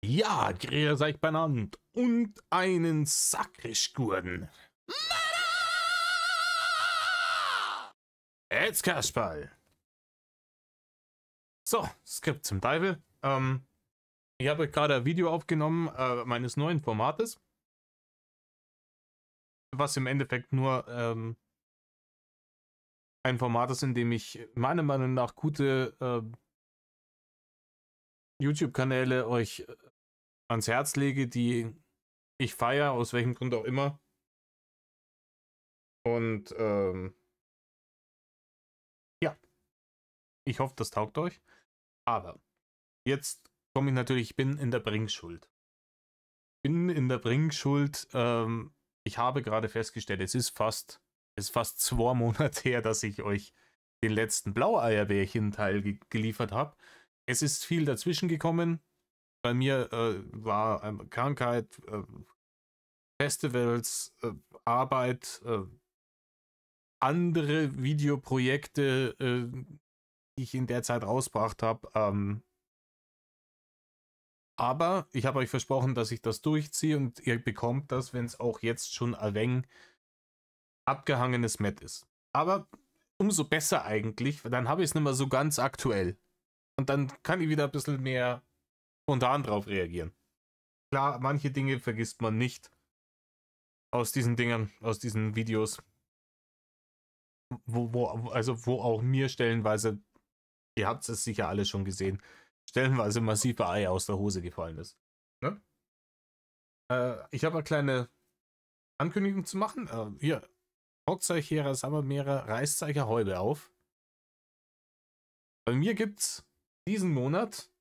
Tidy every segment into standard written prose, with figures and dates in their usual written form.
Ja, grüß euch benannt und einen Sakrischgurden. Jetzt Kasperl. So, Skript zum Teufel. Ich habe gerade ein Video aufgenommen meines neuen Formates, was im Endeffekt nur ein Format ist, in dem ich meiner Meinung nach gute YouTube-Kanäle euch ans Herz lege, die ich feiere, aus welchem Grund auch immer. Und ja, ich hoffe, das taugt euch. Aber jetzt komme ich natürlich, ich bin in der Bringschuld. Ich habe gerade festgestellt, es ist fast 2 Monate her, dass ich euch den letzten Blaueierbärchen-Teil geliefert habe. Es ist viel dazwischen gekommen. Bei mir war Krankheit, Festivals, Arbeit, andere Videoprojekte, die ich in der Zeit rausgebracht habe. Aber ich habe euch versprochen, dass ich das durchziehe und ihr bekommt das, wenn es auch jetzt schon ein wenig abgehangenes Met ist. Aber umso besser eigentlich, dann habe ich es nicht mehr so ganz aktuell. Und dann kann ich wieder ein bisschen mehr spontan drauf reagieren. Klar, manche Dinge vergisst man nicht aus diesen Dingern, aus diesen Videos. Wo auch mir stellenweise, ihr habt es sicher alle schon gesehen, stellenweise massive Ei aus der Hose gefallen ist. Ne? Ich habe eine kleine Ankündigung zu machen. Hier, hockt euch hier, Sommermeere, reißt euch eine Häube auf. Bei mir gibt's diesen Monat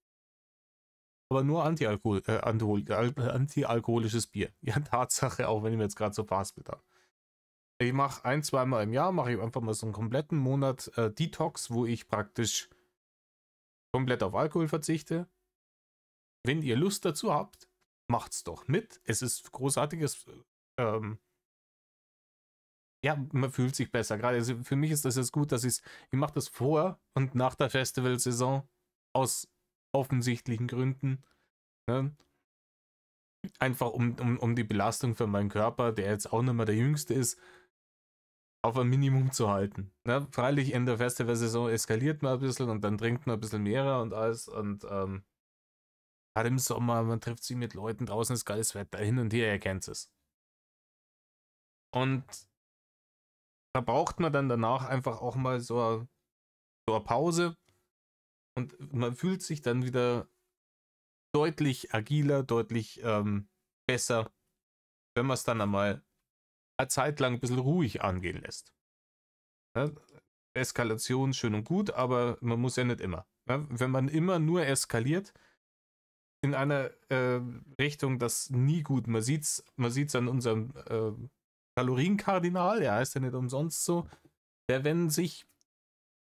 aber nur antialkoholisches Bier. Ja, Tatsache, auch wenn ich mir jetzt gerade so verhaspelt habe. Ich mache 1-2 Mal im Jahr, mache ich einfach mal so einen kompletten Monat Detox, wo ich praktisch komplett auf Alkohol verzichte. Wenn ihr Lust dazu habt, macht's doch mit. Es ist großartiges. Ja, man fühlt sich besser. Gerade also für mich ist das jetzt gut, dass ich mache das vor und nach der Festivalsaison aus offensichtlichen Gründen. Ne? Einfach um die Belastung für meinen Körper, der jetzt auch nicht mehr der jüngste ist, auf ein Minimum zu halten. Ne? Freilich in der Festivalsaison eskaliert man ein bisschen und dann trinkt man ein bisschen mehr und alles und gerade im Sommer, man trifft sich mit Leuten, draußen ist geiles Wetter, hin und her, ihr kennt es. Und da braucht man dann danach einfach auch mal so eine Pause und man fühlt sich dann wieder deutlich agiler, deutlich besser, wenn man es dann einmal eine Zeit lang ein bisschen ruhig angehen lässt. Ja, Eskalation schön und gut, aber man muss ja nicht immer. Ja, wenn man immer nur eskaliert in einer Richtung, das nie gut. Man sieht's an unserem Kalorienkardinal, der heißt ja nicht umsonst so, der, wenn sich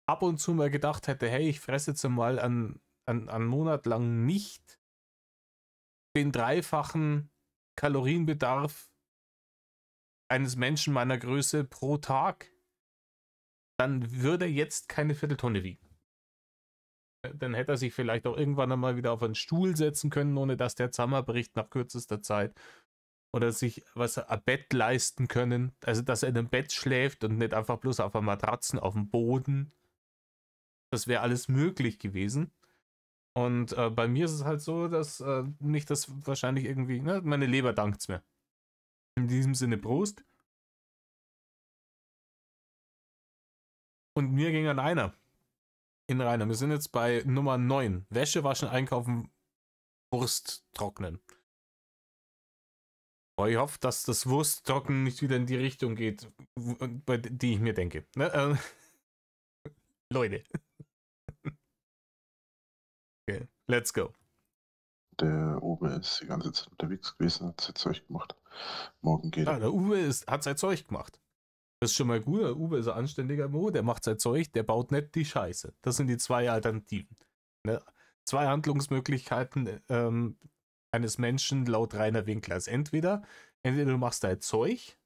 ab und zu mal gedacht hätte, hey, ich fresse jetzt mal einen Monat lang nicht den 3-fachen Kalorienbedarf eines Menschen meiner Größe pro Tag, dann würde er jetzt keine Vierteltonne wiegen. Dann hätte er sich vielleicht auch irgendwann einmal wieder auf einen Stuhl setzen können, ohne dass der zusammenbricht nach kürzester Zeit. Oder sich ein Bett leisten können. Also, dass er in einem Bett schläft und nicht einfach bloß auf einer Matratze auf dem Boden. Das wäre alles möglich gewesen. Und bei mir ist es halt so, dass mich das wahrscheinlich irgendwie, ne, meine Leber dankt's mir. In diesem Sinne Prost. Und mir ging an einer. In Rainer. Wir sind jetzt bei Nummer 9. Wäsche waschen, einkaufen, Wurst trocknen. Aber ich hoffe, dass das Wursttrocknen nicht wieder in die Richtung geht, bei die ich mir denke. Ne? Leute. Okay, let's go. Der Uwe ist die ganze Zeit unterwegs gewesen, hat sein Zeug gemacht. Morgen geht er. Der Uwe hat sein Zeug gemacht. Das ist schon mal gut. Der Uwe ist ein anständiger Mo, der macht sein Zeug, der baut nicht die Scheiße. Das sind die 2 Alternativen. Ne? 2 Handlungsmöglichkeiten eines Menschen laut Rainer Winklers. Entweder du machst dein Zeug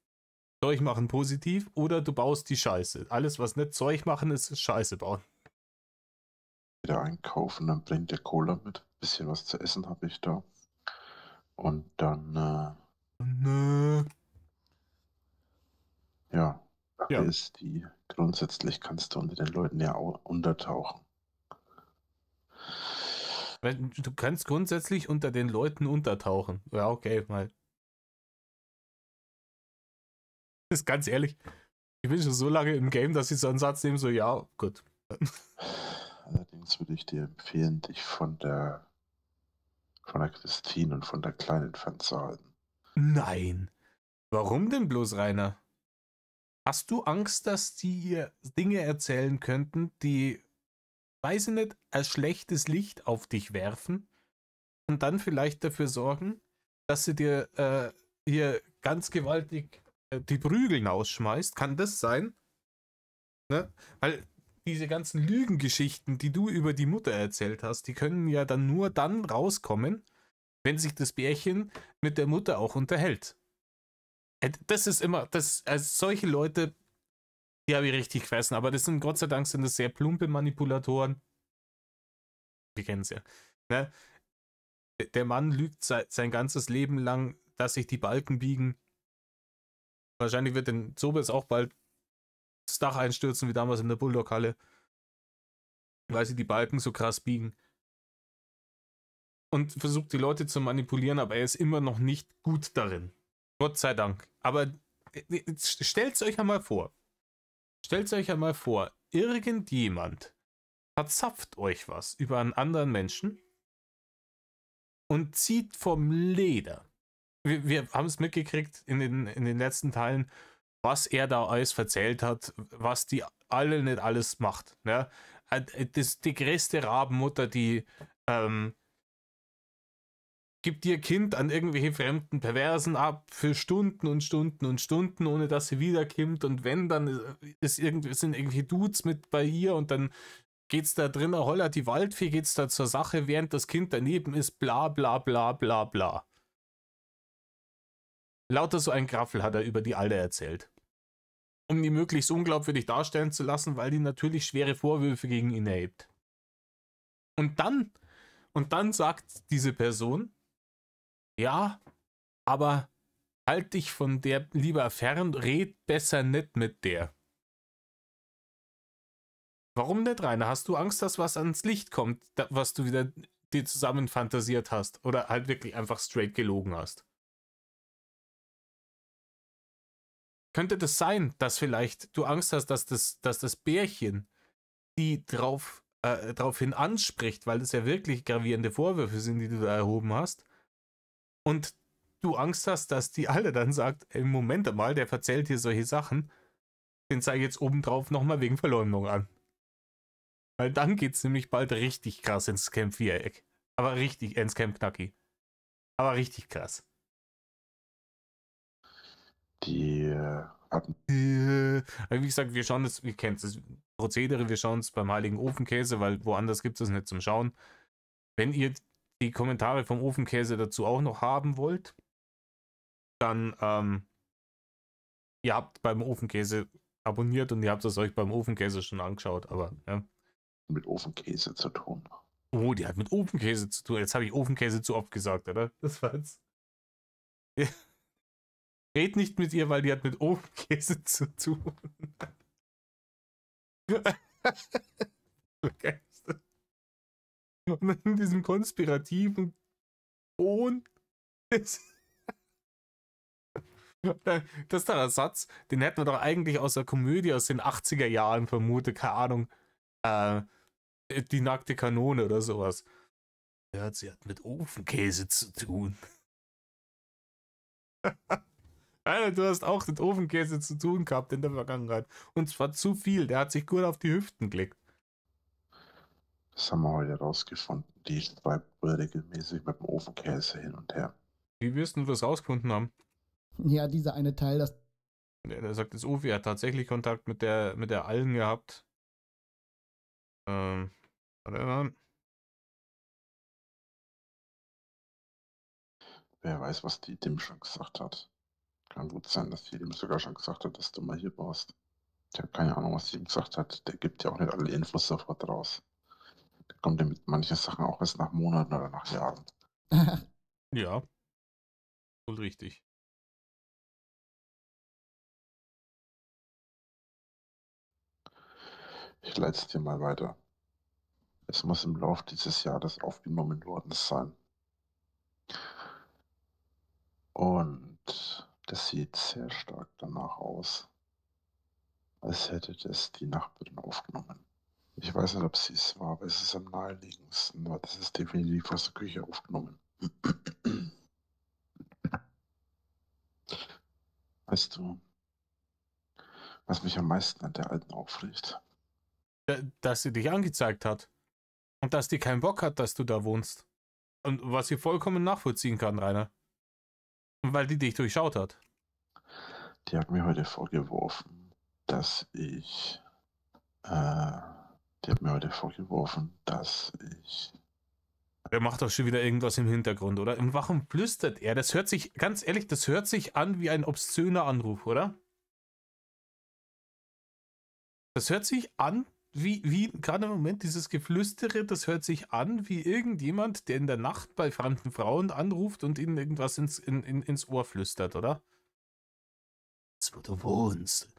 machen positiv, oder du baust die Scheiße. Alles, was nicht Zeug machen, ist Scheiße bauen. Wieder einkaufen, dann bringt der Cola mit. Bisschen was zu essen habe ich da. Und dann, Nö. ja, Sache Ja, ist die, grundsätzlich kannst du unter den Leuten ja auch untertauchen. weil du kannst grundsätzlich unter den Leuten untertauchen. Ja, okay, mal. Das ist ganz ehrlich. Ich bin schon so lange im Game, dass ich so einen Satz nehme, so, ja, gut. Allerdings würde ich dir empfehlen, dich von der Christine und von der Kleinen fernzuhalten. Nein. Warum denn bloß, Rainer? Hast du Angst, dass die ihr Dinge erzählen könnten, die, weiß ich nicht, ein schlechtes Licht auf dich werfen und dann vielleicht dafür sorgen, dass sie dir hier ganz gewaltig die Prügeln ausschmeißt? Kann das sein? Ne? Weil diese ganzen Lügengeschichten, die du über die Mutter erzählt hast, die können ja dann nur dann rauskommen, wenn sich das Bärchen mit der Mutter auch unterhält. Das ist immer, also solche Leute, die habe ich richtig gefressen, aber das sind, Gott sei Dank, sind das sehr plumpe Manipulatoren. Wir kennen es ja. Ne? Der Mann lügt sein ganzes Leben lang, dass sich die Balken biegen. Wahrscheinlich wird den Zobels auch bald das Dach einstürzen, wie damals in der Bulldog-Halle, weil sie die Balken so krass biegen. Und versucht die Leute zu manipulieren, aber er ist immer noch nicht gut darin. Gott sei Dank. Aber stellt es euch einmal vor. Stellt euch einmal vor, irgendjemand verzapft euch was über einen anderen Menschen und zieht vom Leder. Wir haben es mitgekriegt in den letzten Teilen, was er da alles erzählt hat, was die alle nicht alles macht. Ne? Die größte Rabenmutter, die gibt ihr Kind an irgendwelche fremden Perversen ab für Stunden und Stunden und Stunden, ohne dass sie wiederkommt. Und wenn, dann sind irgendwelche Dudes mit bei ihr und dann geht's da drin, hollert die Waldfee, geht's da zur Sache, während das Kind daneben ist, bla bla bla bla bla. Lauter so ein Graffel hat er über die Alte erzählt. Um die möglichst unglaubwürdig darstellen zu lassen, weil die natürlich schwere Vorwürfe gegen ihn erhebt. Und dann sagt diese Person, ja, aber halt dich von der lieber fern, red besser nicht mit der. Warum nicht, Rainer? Hast du Angst, dass was ans Licht kommt, was du wieder dir zusammen fantasiert hast? Oder halt wirklich einfach straight gelogen hast? Könnte das sein, dass vielleicht du Angst hast, dass das Bärchen die daraufhin anspricht, weil das ja wirklich gravierende Vorwürfe sind, die du da erhoben hast, und du Angst hast, dass die alle dann sagt, ey, Moment mal, der erzählt hier solche Sachen, den zeige ich jetzt obendrauf nochmal wegen Verleumdung an. Weil dann geht's nämlich bald richtig krass ins Camp Viereck. Aber richtig, ins Camp Knacki. Aber richtig krass. Die hatten Wie gesagt, wir schauen das, wir kennen das Prozedere, wir schauen es beim Heiligen Ofenkäse, weil woanders gibt es nicht zum Schauen. Wenn ihr die Kommentare vom Ofenkäse dazu auch noch haben wollt, dann ihr habt beim Ofenkäse abonniert und ihr habt es euch beim Ofenkäse schon angeschaut, aber ja. mit Ofenkäse zu tun. Oh, die hat mit Ofenkäse zu tun. Jetzt habe ich Ofenkäse zu oft gesagt, oder? Das war jetzt. Red nicht mit ihr, weil die hat mit Ofenkäse zu tun. Und dann in diesem konspirativen Ton. Das ist doch ein Satz, den hätten wir doch eigentlich aus der Komödie aus den 80er Jahren vermutet, keine Ahnung. Äh, die nackte Kanone oder sowas. Ja, sie hat mit Ofenkäse zu tun. Alter, du hast auch mit Ofenkäse zu tun gehabt in der Vergangenheit. Und zwar zu viel. Der hat sich gut auf die Hüften gelegt. Das haben wir heute rausgefunden. Die schreibt wohl regelmäßig mit dem Ofenkäse hin und her. Wie wirst du das rausgefunden haben? Ja, dieser eine Teil, das. Der sagt das Ofi, er hat tatsächlich Kontakt mit der Allen gehabt. Warte mal. Wer weiß, was die dem schon gesagt hat. Kann gut sein, dass die dem sogar schon gesagt hat, dass du mal hier warst. Ich habe keine Ahnung, was die ihm gesagt hat. Der gibt ja auch nicht alle Infos sofort raus. Der kommt ja mit manchen Sachen auch erst nach Monaten oder nach Jahren. Ja. Wohl richtig. Ich leite es dir mal weiter. Es muss im Laufe dieses Jahres aufgenommen worden sein. Und das sieht sehr stark danach aus, als hätte das die Nachbarin aufgenommen. Ich weiß nicht, ob sie es war, aber es ist am naheliegendsten, weil das ist definitiv aus der Küche aufgenommen. Weißt du, was mich am meisten an der Alten aufregt? Dass sie dich angezeigt hat. Und dass die keinen Bock hat, dass du da wohnst. Und was sie vollkommen nachvollziehen kann, Rainer. Und weil die dich durchschaut hat. Die hat mir heute vorgeworfen, dass ich. Die hat mir heute vorgeworfen, dass ich. Der macht doch schon wieder irgendwas im Hintergrund, oder? Und warum flüstert er? Das hört sich, ganz ehrlich, das hört sich an wie ein obszöner Anruf, oder? Das hört sich an wie gerade im Moment dieses Geflüstere, das hört sich an wie irgendjemand, der in der Nacht bei fremden Frauen anruft und ihnen irgendwas ins Ohr flüstert, oder? Jetzt, wo du wohnst,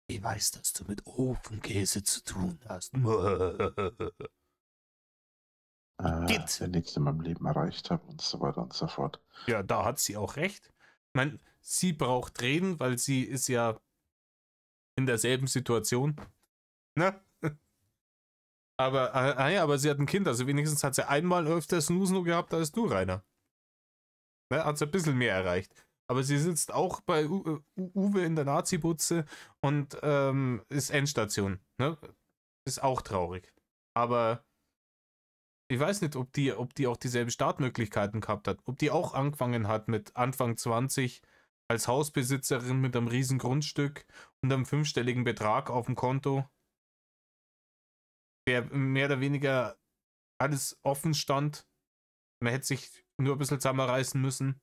ich weiß, dass du mit Ofenkäse zu tun hast. Geht. Der nichts in meinem Leben erreicht habe und so weiter und so fort. Ja, da hat sie auch recht. Ich meine, sie braucht reden, weil sie ist ja in derselben Situation. Ne? Aber sie hat ein Kind, also wenigstens hat sie einmal öfter Snooze nur gehabt als du, Rainer. Ne? Hat sie ein bisschen mehr erreicht. Aber sie sitzt auch bei Uwe in der Nazi-Butze und ist Endstation. Ne? Ist auch traurig. Aber ich weiß nicht, ob die auch dieselben Startmöglichkeiten gehabt hat. Ob die auch angefangen hat mit Anfang 20 als Hausbesitzerin mit einem riesen Grundstück und einem 5-stelligen Betrag auf dem Konto, der mehr oder weniger alles offen stand. Man hätte sich nur ein bisschen zusammenreißen müssen.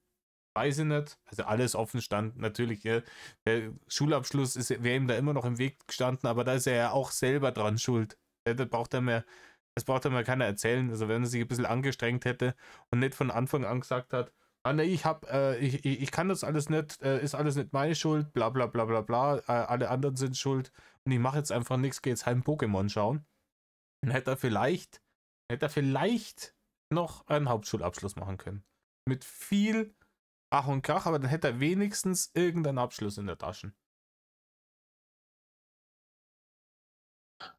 Weiß ich nicht. Also alles offen stand. Natürlich, ja, der Schulabschluss wäre ihm da immer noch im Weg gestanden, aber da ist er ja auch selber dran schuld. Das braucht er mir keiner erzählen. Also wenn er sich ein bisschen angestrengt hätte und nicht von Anfang an gesagt hat, nee, ich kann das alles nicht, ist alles nicht meine Schuld, bla bla bla bla bla, alle anderen sind schuld und ich mache jetzt einfach nichts, gehe jetzt heim Pokémon schauen. Dann hätte er vielleicht noch einen Hauptschulabschluss machen können. Mit viel Ach und Krach, aber dann hätte er wenigstens irgendeinen Abschluss in der Tasche.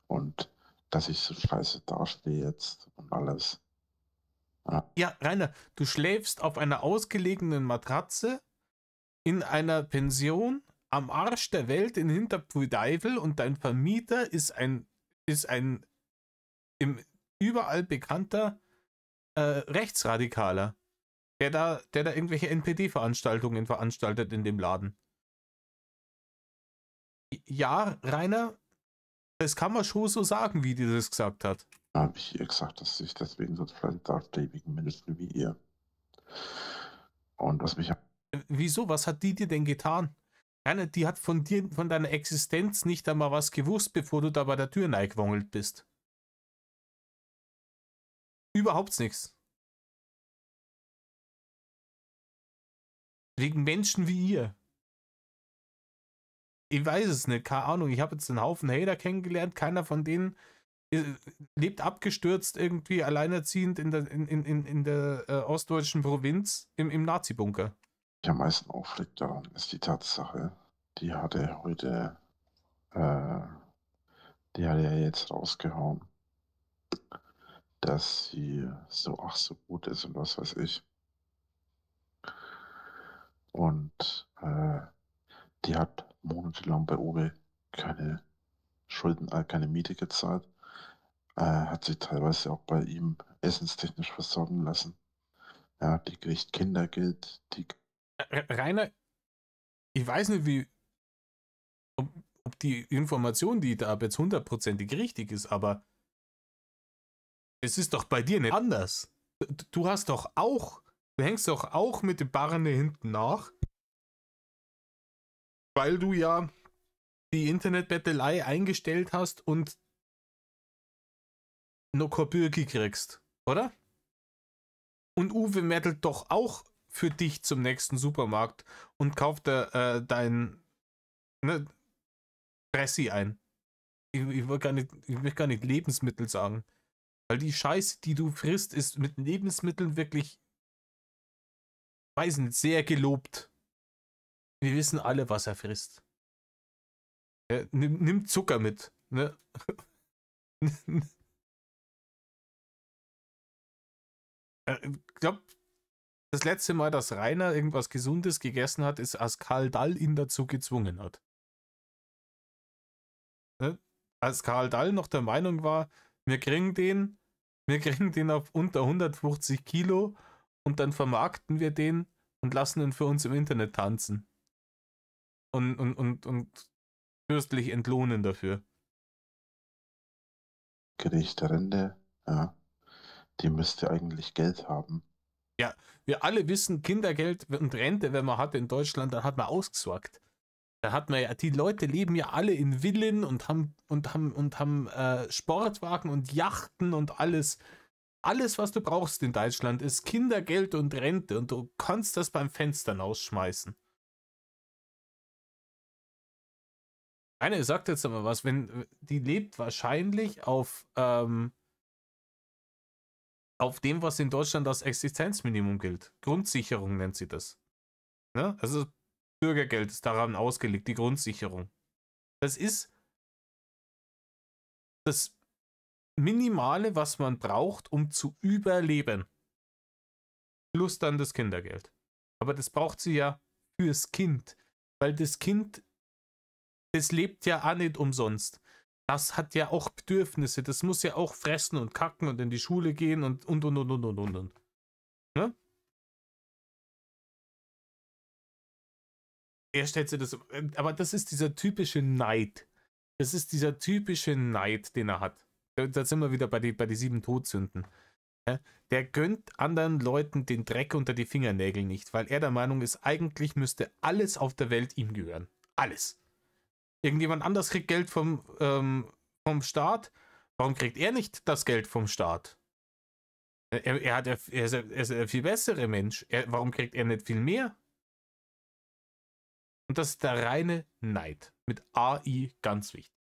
Und dass ich so scheiße dastehe jetzt und alles. Ja, Rainer, du schläfst auf einer ausgelegenen Matratze in einer Pension am Arsch der Welt in Hinterpfudeifel und dein Vermieter ist ein im überall bekannter Rechtsradikaler, der da irgendwelche NPD-Veranstaltungen veranstaltet in dem Laden. Ja, Rainer, das kann man schon so sagen, wie die das gesagt hat. Habe ich ihr gesagt, dass ich deswegen so fleißig dastehe, wegen Mindestlohn wie ihr. Und was mich. Wieso? Was hat die dir denn getan? Rainer, die hat von deiner Existenz nicht einmal was gewusst, bevor du da bei der Tür reingewongelt bist. Überhaupt nichts. Wegen Menschen wie ihr. Ich weiß es nicht, keine Ahnung. Ich habe jetzt einen Haufen Hater kennengelernt. Keiner von denen lebt abgestürzt, irgendwie alleinerziehend in der ostdeutschen Provinz im Nazi-Bunker. Mich am meisten aufregt daran ist die Tatsache, die hatte ja jetzt rausgehauen, dass sie so gut ist und was weiß ich. Und die hat monatelang bei Uwe keine Schulden, keine Miete gezahlt, hat sich teilweise auch bei ihm essenstechnisch versorgen lassen. Ja, die kriegt Kindergeld, die. Rainer, ich weiß nicht, ob die Information, die ich da habe, jetzt 100%ig richtig ist, aber es ist doch bei dir nicht anders. Du hängst doch auch mit dem Barne hinten nach, weil du ja die Internetbettelei eingestellt hast und noch keine Bürgi kriegst, oder? Und Uwe mettelt doch auch für dich zum nächsten Supermarkt und kauf da dein Pressi ein. Ich will gar nicht Lebensmittel sagen. Weil die Scheiße, die du frisst, ist mit Lebensmitteln wirklich, weiß nicht, sehr gelobt. Wir wissen alle, was er frisst. Nimm Zucker mit. Ne? Ich glaube, das letzte Mal, dass Rainer irgendwas Gesundes gegessen hat, ist, als Karl Dall ihn dazu gezwungen hat. Ne? Als Karl Dall noch der Meinung war, wir kriegen den auf unter 150 Kilo und dann vermarkten wir den und lassen ihn für uns im Internet tanzen. Und fürstlich entlohnen dafür. Gerechte Rente, ja, die müsste eigentlich Geld haben. Ja, wir alle wissen, Kindergeld und Rente, wenn man hat in Deutschland, dann hat man ausgesorgt. Da hat man ja, die Leute leben ja alle in Villen und haben Sportwagen und Yachten und alles. Alles, was du brauchst in Deutschland, ist Kindergeld und Rente und du kannst das beim Fenster rausschmeißen. Eine sagt jetzt aber was, wenn die lebt wahrscheinlich auf dem, was in Deutschland als Existenzminimum gilt. Grundsicherung nennt sie das. Ne? Also Bürgergeld ist daran ausgelegt, die Grundsicherung. Das ist das Minimale, was man braucht, um zu überleben. Plus dann das Kindergeld. Aber das braucht sie ja fürs Kind. Weil das Kind, das lebt ja auch nicht umsonst. Das hat ja auch Bedürfnisse. Das muss ja auch fressen und kacken und in die Schule gehen und. Ne? Er stellt sich das. Aber das ist dieser typische Neid. Das ist dieser typische Neid, den er hat. Da sind wir wieder bei die 7 Todsünden. Der gönnt anderen Leuten den Dreck unter die Fingernägel nicht, weil er der Meinung ist, eigentlich müsste alles auf der Welt ihm gehören. Alles. Irgendjemand anders kriegt Geld vom Staat. Warum kriegt er nicht das Geld vom Staat? Er ist der viel bessere Mensch. Warum kriegt er nicht viel mehr? Und das ist der reine Neid. Mit AI ganz wichtig.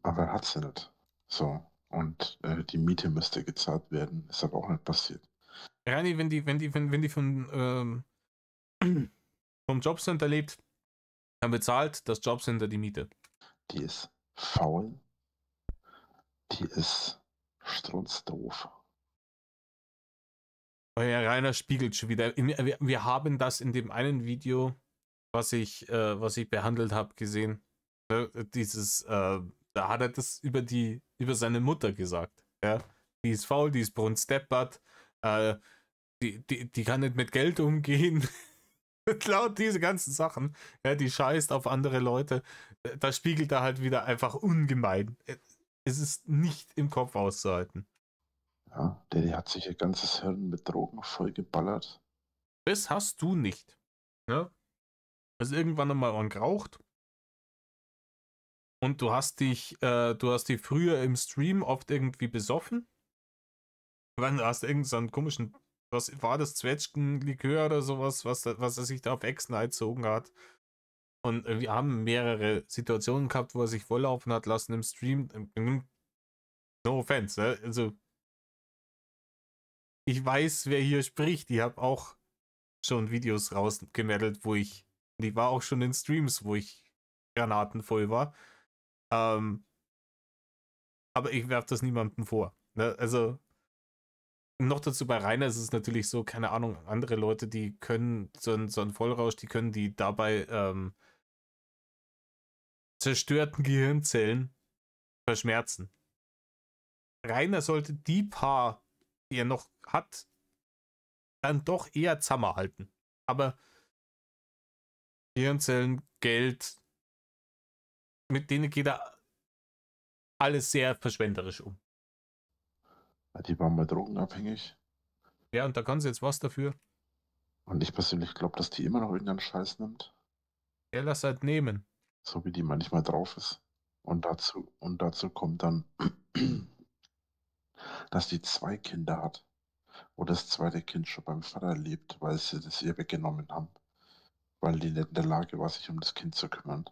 Aber er hat sie nicht. So. Und die Miete müsste gezahlt werden. Ist aber auch nicht passiert. Reini, wenn die vom Jobcenter lebt, dann bezahlt das Jobcenter die Miete. Die ist faul. Die ist strunzdoof. Euer Rainer spiegelt schon wieder. Wir haben das in dem einen Video, was ich behandelt habe, gesehen. Da hat er das über seine Mutter gesagt. Ja? Die ist faul, die ist brunsteppert, die kann nicht mit Geld umgehen. Laut diese ganzen Sachen. Ja, die scheißt auf andere Leute. Da spiegelt er halt wieder einfach ungemein. Es ist nicht im Kopf auszuhalten. Ja, der hat sich ihr ganzes Hirn mit Drogen vollgeballert. Das hast du nicht. Ne? Also irgendwann einmal geraucht. Und du hast dich früher im Stream oft irgendwie besoffen. Du hast irgendeinen komischen, was war das, Zwetschgenlikör oder sowas, was er sich da auf Echsen eingezogen hat. Und wir haben mehrere Situationen gehabt, wo er sich volllaufen hat lassen im Stream. No offense, ne? Also ich weiß, wer hier spricht. Ich habe auch schon Videos rausgemeldet, die war auch schon in Streams, wo ich granatenvoll war. Aber ich werfe das niemandem vor. Ne? Also, noch dazu bei Rainer ist es natürlich so, keine Ahnung, andere Leute, die können so einen Vollrausch, die können die dabei zerstörten Gehirnzellen verschmerzen. Rainer sollte die paar, die er noch hat, dann doch eher zusammenhalten. Aber Gehirnzellen, Geld, mit denen geht er alles sehr verschwenderisch um. Die waren mal drogenabhängig. Ja, und da kann sie jetzt was dafür. Und ich persönlich glaube, dass die immer noch irgendeinen Scheiß nimmt. Er lass halt nehmen. So wie die manchmal drauf ist. Und dazu kommt dann, dass die 2 Kinder hat. wo das zweite Kind schon beim Vater lebt, weil sie das ihr weggenommen haben, weil die nicht in der Lage war, sich um das Kind zu kümmern.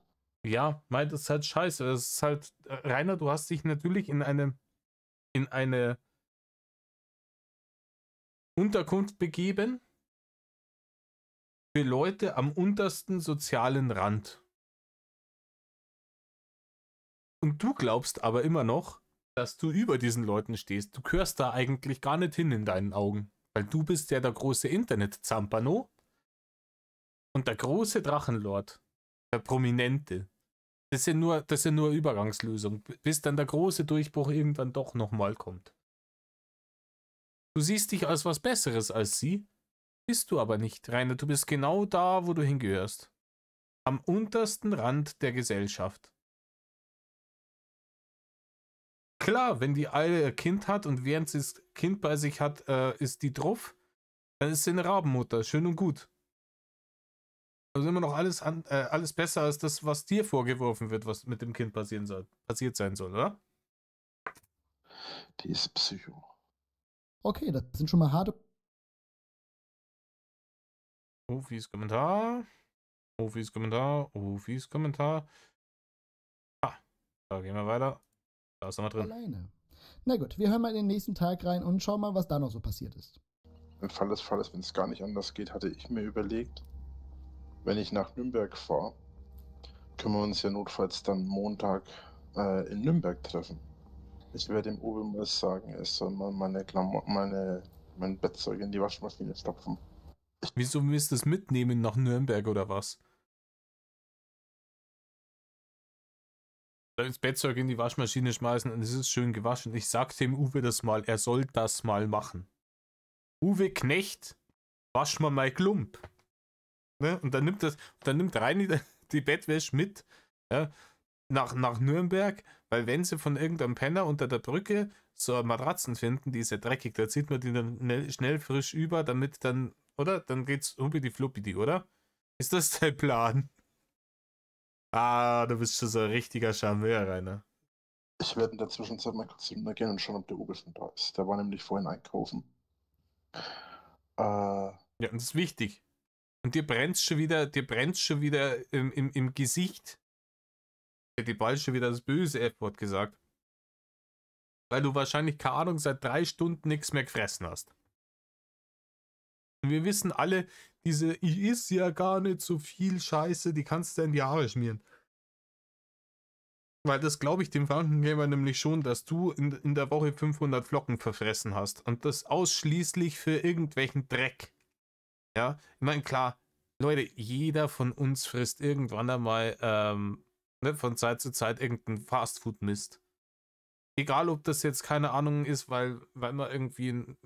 Ja, meint das ist halt scheiße. Das ist halt, Rainer, du hast dich natürlich in eine Unterkunft begeben für Leute am untersten sozialen Rand. Und du glaubst aber immer noch, dass du über diesen Leuten stehst. Du gehörst da eigentlich gar nicht hin in deinen Augen. Weil du bist ja der große Internet-Zampano und der große Drachenlord, der Prominente. Das ist ja nur Übergangslösung, bis dann der große Durchbruch irgendwann doch nochmal kommt. Du siehst dich als was Besseres als sie, bist du aber nicht, Rainer. Du bist genau da, wo du hingehörst. Am untersten Rand der Gesellschaft. Klar, wenn die Alte ein Kind hat und während sie das Kind bei sich hat, ist die drauf, dann ist sie eine Rabenmutter. Schön und gut. Also immer noch alles besser als das, was dir vorgeworfen wird, was mit dem Kind passiert sein soll, oder? Die ist Psycho. Okay, das sind schon mal harte. Ofis Kommentar. Ofis Kommentar. Ofis Kommentar. Ah, da gehen wir weiter. Da ist nochmal drin. Alleine. Na gut, wir hören mal in den nächsten Tag rein und schauen mal, was da noch so passiert ist. Im Fall des Falles, wenn es gar nicht anders geht, hatte ich mir überlegt, wenn ich nach Nürnberg fahre, können wir uns ja notfalls dann Montag in Nürnberg treffen. Ich werde dem Uwe mal sagen, es soll mal mein Bettzeug in die Waschmaschine stopfen. Wieso willst du es mitnehmen nach Nürnberg oder was? Das Bettzeug in die Waschmaschine schmeißen und es ist schön gewaschen. Ich sag dem Uwe das mal, er soll das mal machen. Uwe Knecht, wasch mal mein Klump. Ne? Und dann nimmt Reini die Bettwäsche mit, ja, nach Nürnberg, weil wenn sie von irgendeinem Penner unter der Brücke so Matratzen finden, die ist ja dreckig, da zieht man die dann schnell frisch über, damit dann, oder? Dann geht's huppidi fluppidi, oder? Ist das dein Plan? Ah, du bist schon so ein richtiger Charmeur, Rainer. Ich werde in der Zwischenzeit mal kurz gehen und schauen, ob der Uwe schon da ist. Der war nämlich vorhin einkaufen. Ja, und das ist wichtig. Und dir brennt schon wieder im Gesicht. Die bald schon wieder das böse F-Wort gesagt. Weil du wahrscheinlich, keine Ahnung, seit 3 Stunden nichts mehr gefressen hast. Und wir wissen alle, diese ich is ja gar nicht so viel Scheiße, die kannst du in die Haare schmieren. Weil das glaube ich dem Fountain Gamer nämlich schon, dass du in der Woche 500 Flocken verfressen hast. Und das ausschließlich für irgendwelchen Dreck. Ja, ich meine, klar, Leute, jeder von uns frisst irgendwann einmal von Zeit zu Zeit irgendein Fastfood-Mist. Egal, ob das jetzt keine Ahnung ist, weil man irgendwie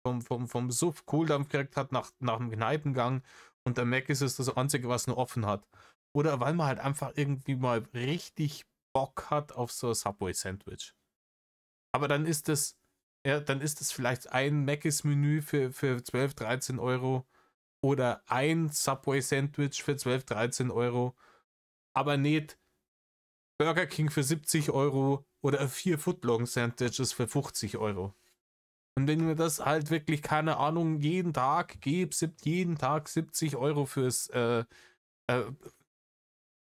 vom Suff Kohldampf gekriegt hat nach dem Kneipengang und der Mac ist es das Einzige, was noch offen hat. Oder weil man halt einfach irgendwie mal richtig Bock hat auf so ein Subway-Sandwich. Aber dann ist das vielleicht ein Mc's-Menü für 12, 13 Euro oder ein Subway-Sandwich für 12, 13 Euro, aber nicht Burger King für 70 Euro oder 4 Footlong-Sandwiches für 50 Euro. Und wenn mir das halt wirklich, keine Ahnung, jeden Tag gebe, jeden Tag 70 Euro fürs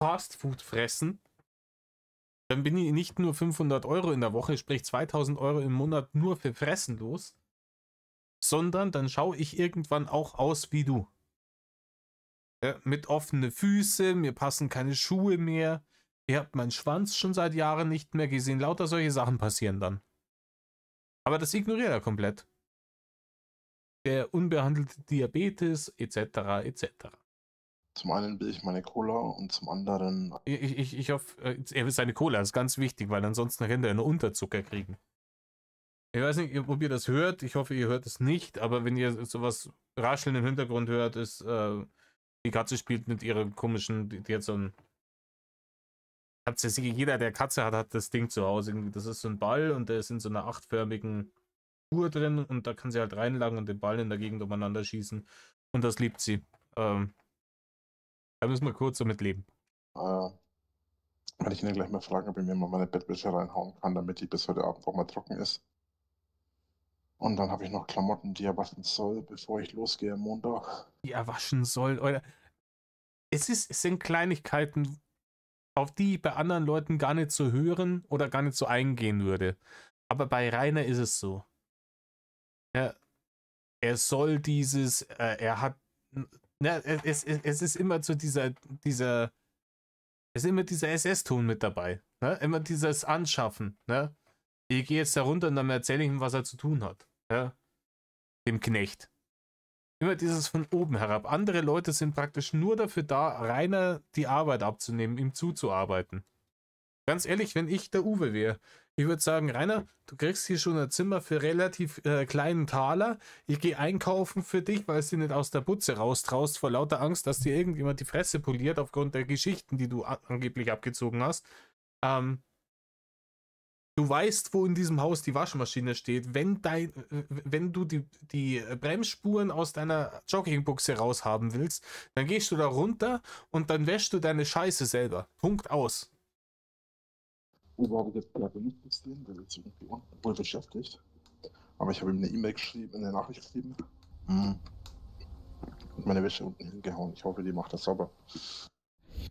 Fastfood fressen, dann bin ich nicht nur 500 Euro in der Woche, sprich 2000 Euro im Monat nur für Fressen los, sondern dann schaue ich irgendwann auch aus wie du. Ja, mit offenen Füßen, mir passen keine Schuhe mehr, ihr habt meinen Schwanz schon seit Jahren nicht mehr gesehen, lauter solche Sachen passieren dann. Aber das ignoriert er komplett. Der unbehandelte Diabetes, etc., etc. Zum einen will ich meine Cola und zum anderen. Ich hoffe, er will seine Cola, das ist ganz wichtig, weil ansonsten könnte er einen Unterzucker kriegen. Ich weiß nicht, ob ihr das hört, ich hoffe, ihr hört es nicht, aber wenn ihr sowas rascheln im Hintergrund hört, ist, die Katze spielt mit ihrem komischen, die hat so ein. Jeder, der Katze hat das Ding zu Hause. Das ist so ein Ball und der ist in so einer achtförmigen Uhr drin und da kann sie halt reinlangen und den Ball in der Gegend umeinander schießen. Und das liebt sie. Da müssen wir kurz damit leben. Werde ich ihn gleich mal fragen, ob er mir mal meine Bettwäsche reinhauen kann, damit die bis heute Abend auch mal trocken ist. Und dann habe ich noch Klamotten, die er waschen soll, bevor ich losgehe am Montag. Die er waschen soll. Oder es sind Kleinigkeiten, auf die ich bei anderen Leuten gar nicht so hören oder gar nicht so eingehen würde. Aber bei Rainer ist es so. Er soll dieses, er hat, es ist immer so es ist immer dieser SS-Ton mit dabei. Ne? Immer dieses Anschaffen. Ne? Ich gehe jetzt da runter und dann erzähle ich ihm, was er zu tun hat. Ja? Dem Knecht. Immer dieses von oben herab. Andere Leute sind praktisch nur dafür da, Rainer die Arbeit abzunehmen, ihm zuzuarbeiten. Ganz ehrlich, wenn ich der Uwe wäre, ich würde sagen, Rainer, du kriegst hier schon ein Zimmer für relativ kleinen Taler. Ich gehe einkaufen für dich, weil du nicht aus der Butze raustraust vor lauter Angst, dass dir irgendjemand die Fresse poliert aufgrund der Geschichten, die du angeblich abgezogen hast. Du weißt, wo in diesem Haus die Waschmaschine steht. Wenn du die Bremsspuren aus deiner Joggingbuchse raushaben willst, dann gehst du da runter und dann wäschst du deine Scheiße selber. Punkt aus. Uwe habe ich jetzt gerade nicht gesehen, der ist irgendwie unten wohl beschäftigt. Aber ich habe ihm eine E-Mail geschrieben, eine Nachricht geschrieben. Und meine Wäsche unten hingehauen. Ich hoffe, die macht das sauber.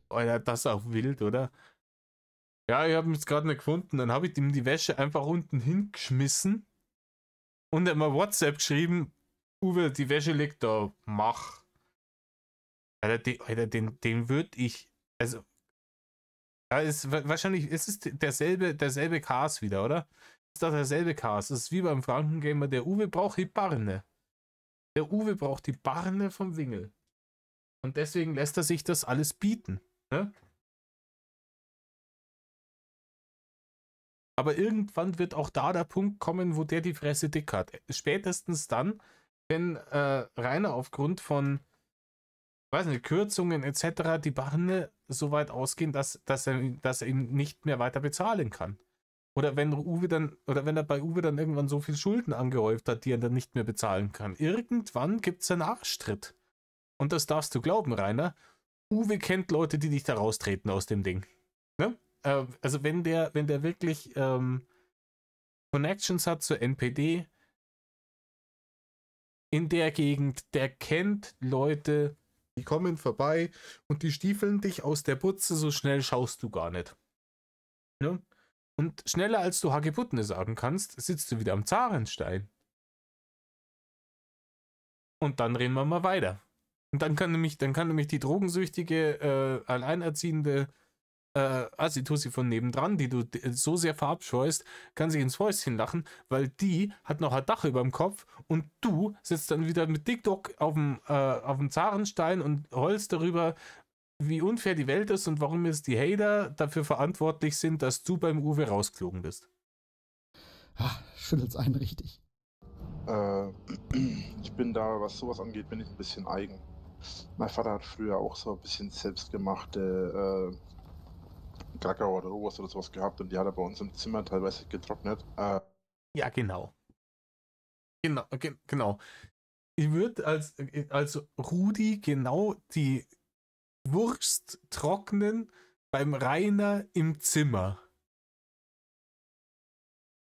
Alter, das ist auch wild, oder? Ja, ich habe ihn jetzt gerade nicht gefunden. Dann habe ich ihm die Wäsche einfach unten hingeschmissen und dann mal WhatsApp geschrieben: Uwe, die Wäsche liegt da, mach. Alter, den würde ich. Also, ja, wahrscheinlich ist es derselbe Cast wieder, oder? Ist doch derselbe Cast. Es ist wie beim Frankengamer. Der Uwe braucht die Barne. Der Uwe braucht die Barne vom Wingel. Und deswegen lässt er sich das alles bieten. Ne? Aber irgendwann wird auch da der Punkt kommen, wo der die Fresse dick hat. Spätestens dann, wenn Rainer aufgrund von, weiß nicht, Kürzungen etc. die Barne so weit ausgehen, dass er ihn nicht mehr weiter bezahlen kann. Oder wenn er bei Uwe dann irgendwann so viel Schulden angehäuft hat, die er dann nicht mehr bezahlen kann. Irgendwann gibt es einen Arschtritt. Und das darfst du glauben, Rainer. Uwe kennt Leute, die dich da raustreten aus dem Ding. Ne? Also wenn der wirklich Connections hat zur NPD in der Gegend, der kennt Leute, die kommen vorbei und die stiefeln dich aus der Butze, so schnell schaust du gar nicht. Ne? Und schneller als du Hagebuttene sagen kannst, sitzt du wieder am Zarenstein. Und dann reden wir mal weiter. Und dann kann nämlich die drogensüchtige, alleinerziehende Assi-Tussi von nebendran, die du so sehr verabscheust, kann sich ins Fäustchen lachen, weil die hat noch ein Dach über dem Kopf und du sitzt dann wieder mit TikTok auf dem Zarenstein und heulst darüber, wie unfair die Welt ist und warum jetzt die Hater dafür verantwortlich sind, dass du beim Uwe rausgeflogen bist. Schüttelt's einen richtig. Ich bin da, was sowas angeht, bin ich ein bisschen eigen. Mein Vater hat früher auch so ein bisschen selbstgemachte Krakau oder Oberst oder sowas gehabt und die hat er bei uns im Zimmer teilweise getrocknet. Ja, genau. Genau. Ich würde als Rudi genau die Wurst trocknen beim Rainer im Zimmer.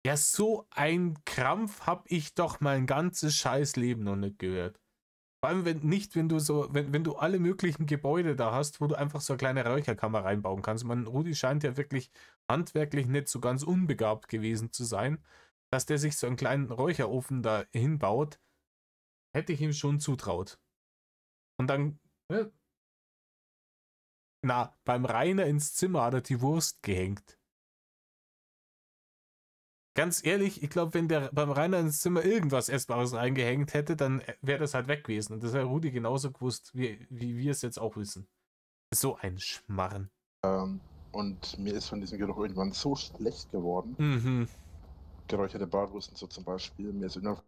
Ja, so ein Krampf habe ich doch mein ganzes Scheißleben noch nicht gehört. Vor allem, wenn du alle möglichen Gebäude da hast, wo du einfach so eine kleine Räucherkammer reinbauen kannst. Rudi scheint ja wirklich handwerklich nicht so ganz unbegabt gewesen zu sein, dass der sich so einen kleinen Räucherofen da hinbaut, hätte ich ihm schon zutraut. Und dann, ne? Beim Rainer ins Zimmer hat er die Wurst gehängt. Ganz ehrlich, ich glaube, wenn der beim Rainer ins Zimmer irgendwas Essbares reingehängt hätte, dann wäre das halt weg gewesen. Und das hätte Rudi genauso gewusst, wie wir es jetzt auch wissen. So ein Schmarren. Und mir ist von diesem Geruch irgendwann so schlecht geworden. Mhm. Geräucherte Bratwurst so zum Beispiel. Mir ist irgendwann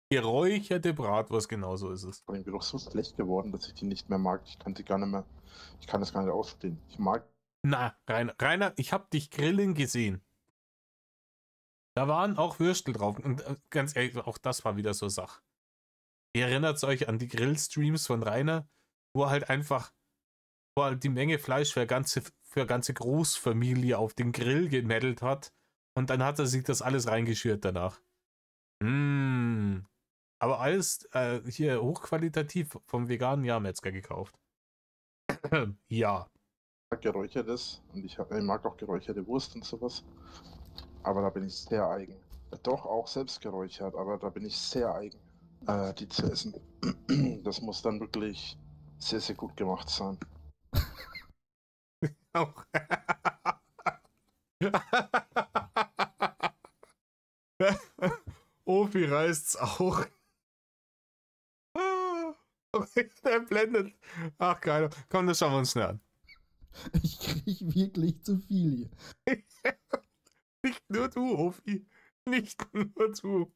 Geräucherte Bratwurst, genauso ist es. von dem Geruch so schlecht geworden, dass ich die nicht mehr mag. Ich kann das gar nicht ausstehen. Ich mag. Na, Rainer, ich habe dich grillen gesehen. Da waren auch Würstel drauf. Und ganz ehrlich, auch das war wieder so Sache. Ihr erinnert euch an die Grillstreams von Rainer, wo er halt die Menge Fleisch für ganze Großfamilie auf den Grill gemeddelt hat. Und dann hat er sich das alles reingeschürt danach. Mm. Aber alles hier hochqualitativ vom veganen Jahrmetzger gekauft. Ja. Geräuchertes und ich mag auch geräucherte Wurst und sowas. Aber da bin ich sehr eigen. Doch auch selbst geräuchert, aber da bin ich sehr eigen, die zu essen. Das muss dann wirklich sehr, sehr gut gemacht sein. Auch. Opi reißt's auch. Der blendet. Ach geil. Komm, das schauen wir uns schnell an. Ich krieg wirklich zu viel hier. Nicht nur du, Opi. Nicht nur du.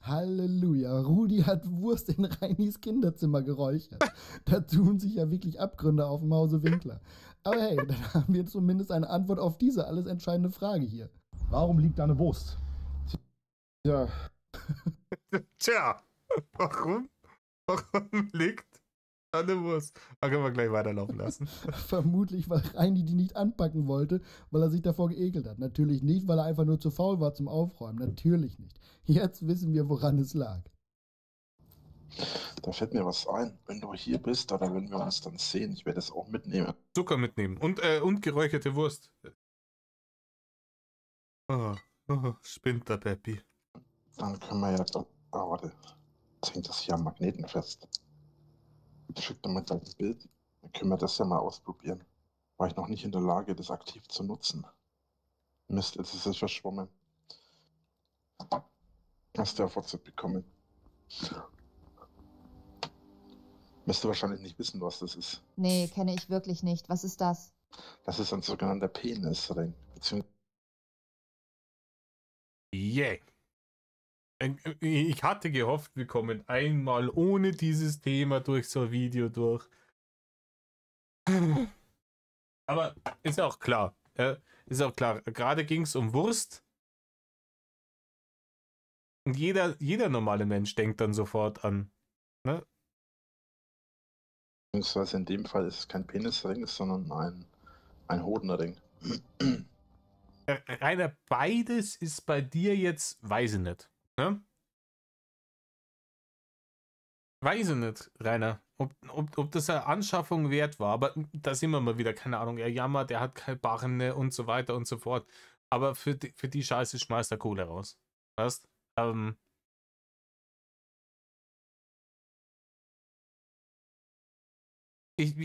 Halleluja. Rudi hat Wurst in Reinis Kinderzimmer geräuchert. Da tun sich ja wirklich Abgründe auf dem Hause Winkler. Aber hey, dann haben wir zumindest eine Antwort auf diese alles entscheidende Frage hier. Warum liegt da eine Wurst? Ja, Tja, warum? Warum liegt da eine Wurst? Da können wir gleich weiterlaufen lassen. Vermutlich, weil Reini die nicht anpacken wollte, weil er sich davor geekelt hat. Natürlich nicht, weil er einfach nur zu faul war zum Aufräumen. Natürlich nicht. Jetzt wissen wir, woran es lag. da fällt mir was ein. Wenn du hier bist oder wenn wir uns dann sehen, ich werde es auch mitnehmen. Zucker mitnehmen und geräucherte Wurst. Spinnt der Peppi. Dann können wir ja. Ah, warte. Jetzt hängt das hier am Magneten fest. Schick dir mal gleich ein Bild. Dann können wir das ja mal ausprobieren. War ich noch nicht in der Lage, das aktiv zu nutzen. Mist, jetzt ist es verschwommen. Hast du auf WhatsApp bekommen. Müsste wahrscheinlich nicht wissen, was das ist. Nee, kenne ich wirklich nicht. Was ist das? Das ist ein sogenannter Penisring. Beziehungsweise Yeah. Ich hatte gehofft, wir kommen einmal ohne dieses Thema durch so ein Video durch. Aber ist ja auch klar. Ist auch klar. Gerade ging es um Wurst. Und jeder normale Mensch denkt dann sofort an. Ne? in dem Fall ist es kein Penisring, sondern ein Hodenring. Rainer, beides ist bei dir jetzt, weiß ich nicht. Ne? Weiß ich nicht, Rainer, ob das eine Anschaffung wert war, aber da sind wir mal wieder, keine Ahnung, er jammert, er hat keine Barne und so weiter und so fort. Aber für die Scheiße schmeißt er Kohle raus. Weißt? Ich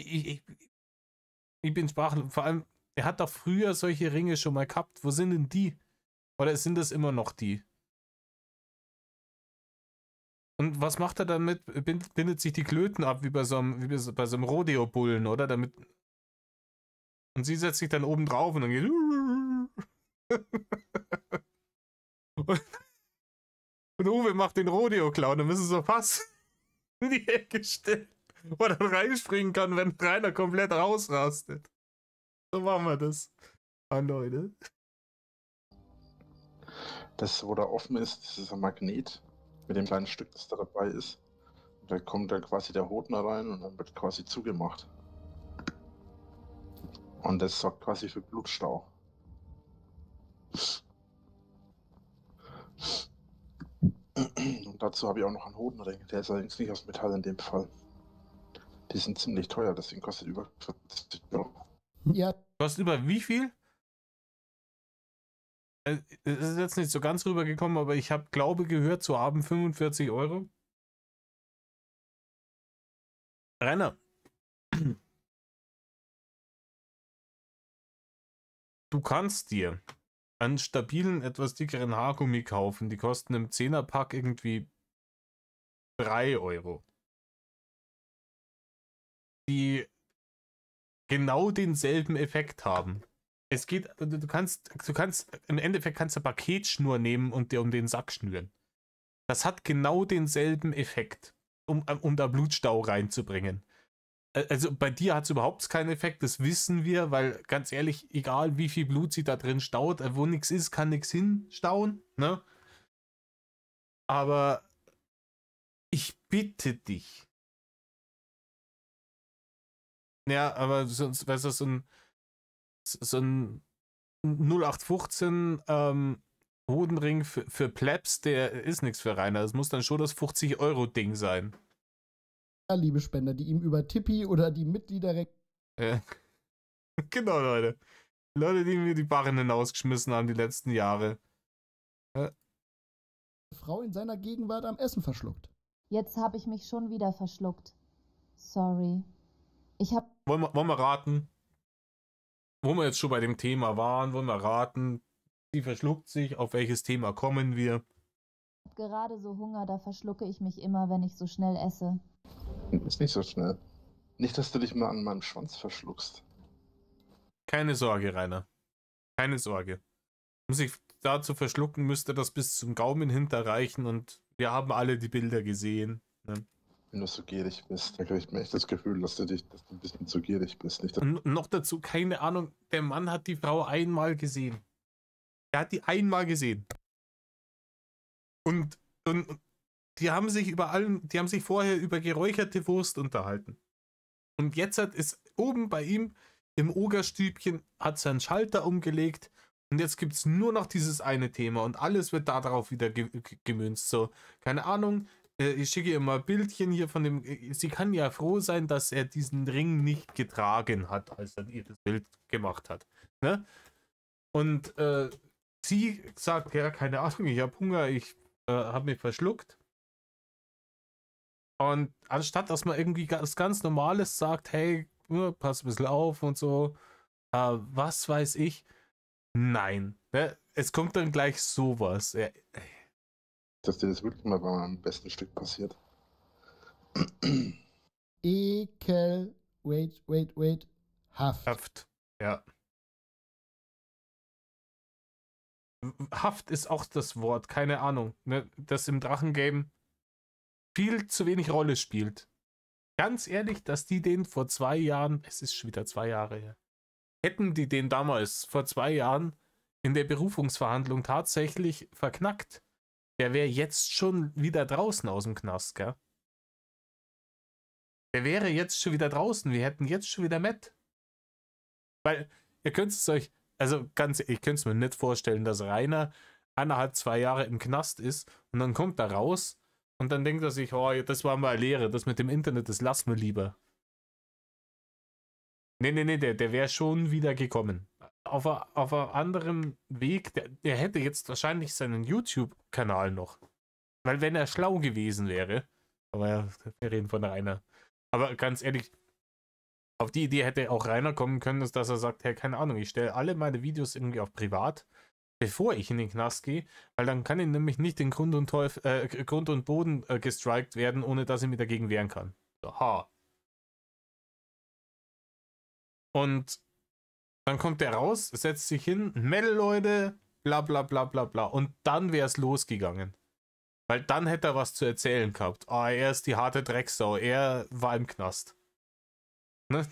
bin sprachlos. Vor allem, er hat doch früher solche Ringe schon mal gehabt. Wo sind denn die? Oder sind das immer noch die? Und was macht er damit? Bindet sich die Klöten ab, wie bei so einem Rodeo-Bullen, oder? Damit. Und sie setzt sich dann oben drauf und dann geht. Und Uwe macht den Rodeo-Clown, dann müssen sie so fast in die Ecke stellen, wo er dann reinspringen kann, wenn Rainer komplett rausrastet. So machen wir das. Ah, Leute. Das, wo da offen ist, das ist ein Magnet mit dem kleinen Stück, das da dabei ist. Und da kommt dann quasi der Hoden rein und dann wird quasi zugemacht. Und das sorgt quasi für Blutstau. Und dazu habe ich auch noch einen Hodenring. Der ist allerdings nicht aus Metall in dem Fall. Die sind ziemlich teuer, deswegen kostet über 40 Euro. Ja, Kostet über wie viel? Es ist jetzt nicht so ganz rübergekommen, aber ich habe, glaube, gehört zu haben 45 Euro. Rainer. Du kannst dir einen stabilen, etwas dickeren Haargummi kaufen. Die kosten im 10er-Pack irgendwie 3 Euro. Die genau denselben Effekt haben. Es geht, du kannst, im Endeffekt kannst du Paketschnur nehmen und dir um den Sack schnüren. Das hat genau denselben Effekt, um da Blutstau reinzubringen. Also bei dir hat es überhaupt keinen Effekt, das wissen wir, weil ganz ehrlich, egal wie viel Blut sich da drin staut, wo nichts ist, kann nichts hinstauen, ne? Aber ich bitte dich. Ja, aber sonst, weißt du, so ein 0815 Hodenring für Plebs, der ist nichts für Rainer. Es muss dann schon das 50-Euro-Ding sein. Liebe Spender, die ihm über Tippi oder die Mitglieder Genau, Leute. Leute, die mir die Barren hinausgeschmissen haben die letzten Jahre. Frau in seiner Gegenwart am Essen verschluckt. Jetzt habe ich mich schon wieder verschluckt. Sorry. Ich habe Wollen wir raten? Wo wir jetzt schon bei dem Thema waren, wollen wir raten. Sie verschluckt sich, auf welches Thema kommen wir? gerade so Hunger, da verschlucke ich mich immer, wenn ich so schnell esse. Ist nicht so schnell. Nicht, dass du dich mal an meinem Schwanz verschluckst. Keine Sorge, Rainer. Keine Sorge. Um sich dazu verschlucken, müsste das bis zum Gaumen hinterreichen und wir haben alle die Bilder gesehen. Ne? Wenn du so gierig bist, da kriege ich mir echt das Gefühl, dass du ein bisschen zu gierig bist. Nicht, Und noch dazu, keine Ahnung, der Mann hat die Frau einmal gesehen. Er hat die einmal gesehen. Und die haben sich vorher über geräucherte Wurst unterhalten. Und jetzt ist oben bei ihm im Ogerstübchen hat seinen Schalter umgelegt und jetzt gibt es nur noch dieses eine Thema und alles wird darauf wieder gemünzt. So, keine Ahnung, ich schicke ihr mal Bildchen hier von dem. Sie kann ja froh sein, dass er diesen Ring nicht getragen hat, als er ihr das Bild gemacht hat. Ne? Und sie sagt, ja, keine Ahnung, ich habe Hunger, ich habe mich verschluckt. Und anstatt, dass man irgendwie ganz Normales sagt, hey, pass ein bisschen auf und so, was weiß ich, nein. Ne? Es kommt dann gleich sowas. dass dir das wirklich mal beim besten Stück passiert. Haft. Haft, ja. Haft ist auch das Wort, keine Ahnung, ne? Das im Drachengame viel zu wenig Rolle spielt. Ganz ehrlich, dass die den vor 2 Jahren, es ist schon wieder 2 Jahre her, hätten die den damals vor 2 Jahren in der Berufungsverhandlung tatsächlich verknackt, der wäre jetzt schon wieder draußen aus dem Knast, gell? Der wäre jetzt schon wieder draußen, wir hätten jetzt schon wieder Matt. Weil, ihr könnt es euch, also ganz, ich könnte es mir nicht vorstellen, dass Rainer 1,5-2 Jahre im Knast ist und dann kommt er raus und dann denkt er sich, oh, das war mal eine Lehre, das mit dem Internet, das lassen wir lieber. Nee, der wäre schon wieder gekommen. Auf einem anderen Weg, der hätte jetzt wahrscheinlich seinen YouTube-Kanal noch. Weil wenn er schlau gewesen wäre, aber ja, wir reden von Rainer. Aber ganz ehrlich, auf die Idee hätte auch Rainer kommen können, dass er sagt, hey, keine Ahnung, ich stelle alle meine Videos irgendwie auf privat, bevor ich in den Knast gehe, weil dann kann ich nämlich nicht in Grund und Boden gestrikt werden, ohne dass ich mich dagegen wehren kann. So, ha. Und dann kommt der raus, setzt sich hin, Metal Leute, bla bla bla bla bla. Und dann wäre es losgegangen. Weil dann hätte er was zu erzählen gehabt. Ah, er ist die harte Drecksau, er war im Knast. Ne?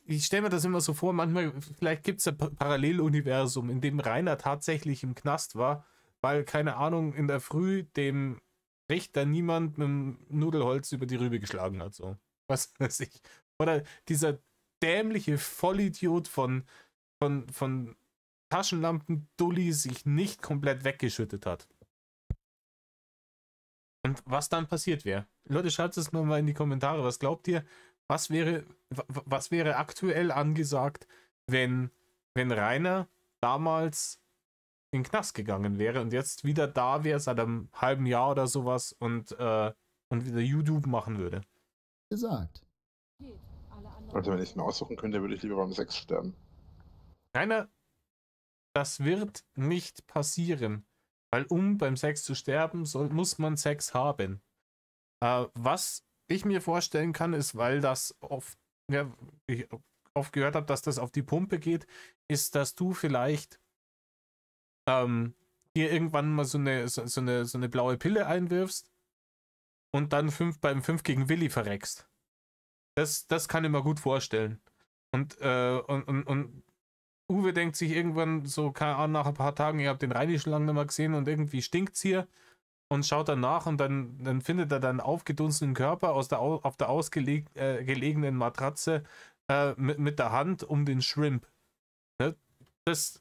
Ich stelle mir das immer so vor, manchmal, vielleicht gibt es ein Paralleluniversum, in dem Rainer tatsächlich im Knast war, weil, keine Ahnung, in der Früh dem Richter niemand mit dem Nudelholz über die Rübe geschlagen hat. So. Was weiß ich. Oder dieser dämliche Vollidiot von Taschenlampen-Dulli sich nicht komplett weggeschüttet hat. Und was dann passiert wäre. Leute, schreibt es mal in die Kommentare. Was glaubt ihr, was wäre aktuell angesagt, wenn Rainer damals in den Knast gegangen wäre und jetzt wieder da wäre seit einem halben Jahr oder sowas und wieder YouTube machen würde? Gesagt. Also wenn ich es mir aussuchen könnte, würde ich lieber beim Sex sterben. Rainer, das wird nicht passieren. Weil um beim Sex zu sterben, muss man Sex haben. Was ich mir vorstellen kann, ist, weil das oft, ja, ich oft gehört habe, dass das auf die Pumpe geht, ist, dass du vielleicht dir irgendwann mal so eine blaue Pille einwirfst und dann beim 5 gegen Willi verreckst. Das kann ich mir gut vorstellen. Und Uwe denkt sich irgendwann so, keine Ahnung, nach ein paar Tagen, ihr habt den Reini schon lange nicht mehr gesehen und irgendwie stinkt's hier und schaut dann nach und dann findet er dann aufgedunstenen Körper auf der ausgelegenen Matratze mit der Hand um den Shrimp. Ne? Das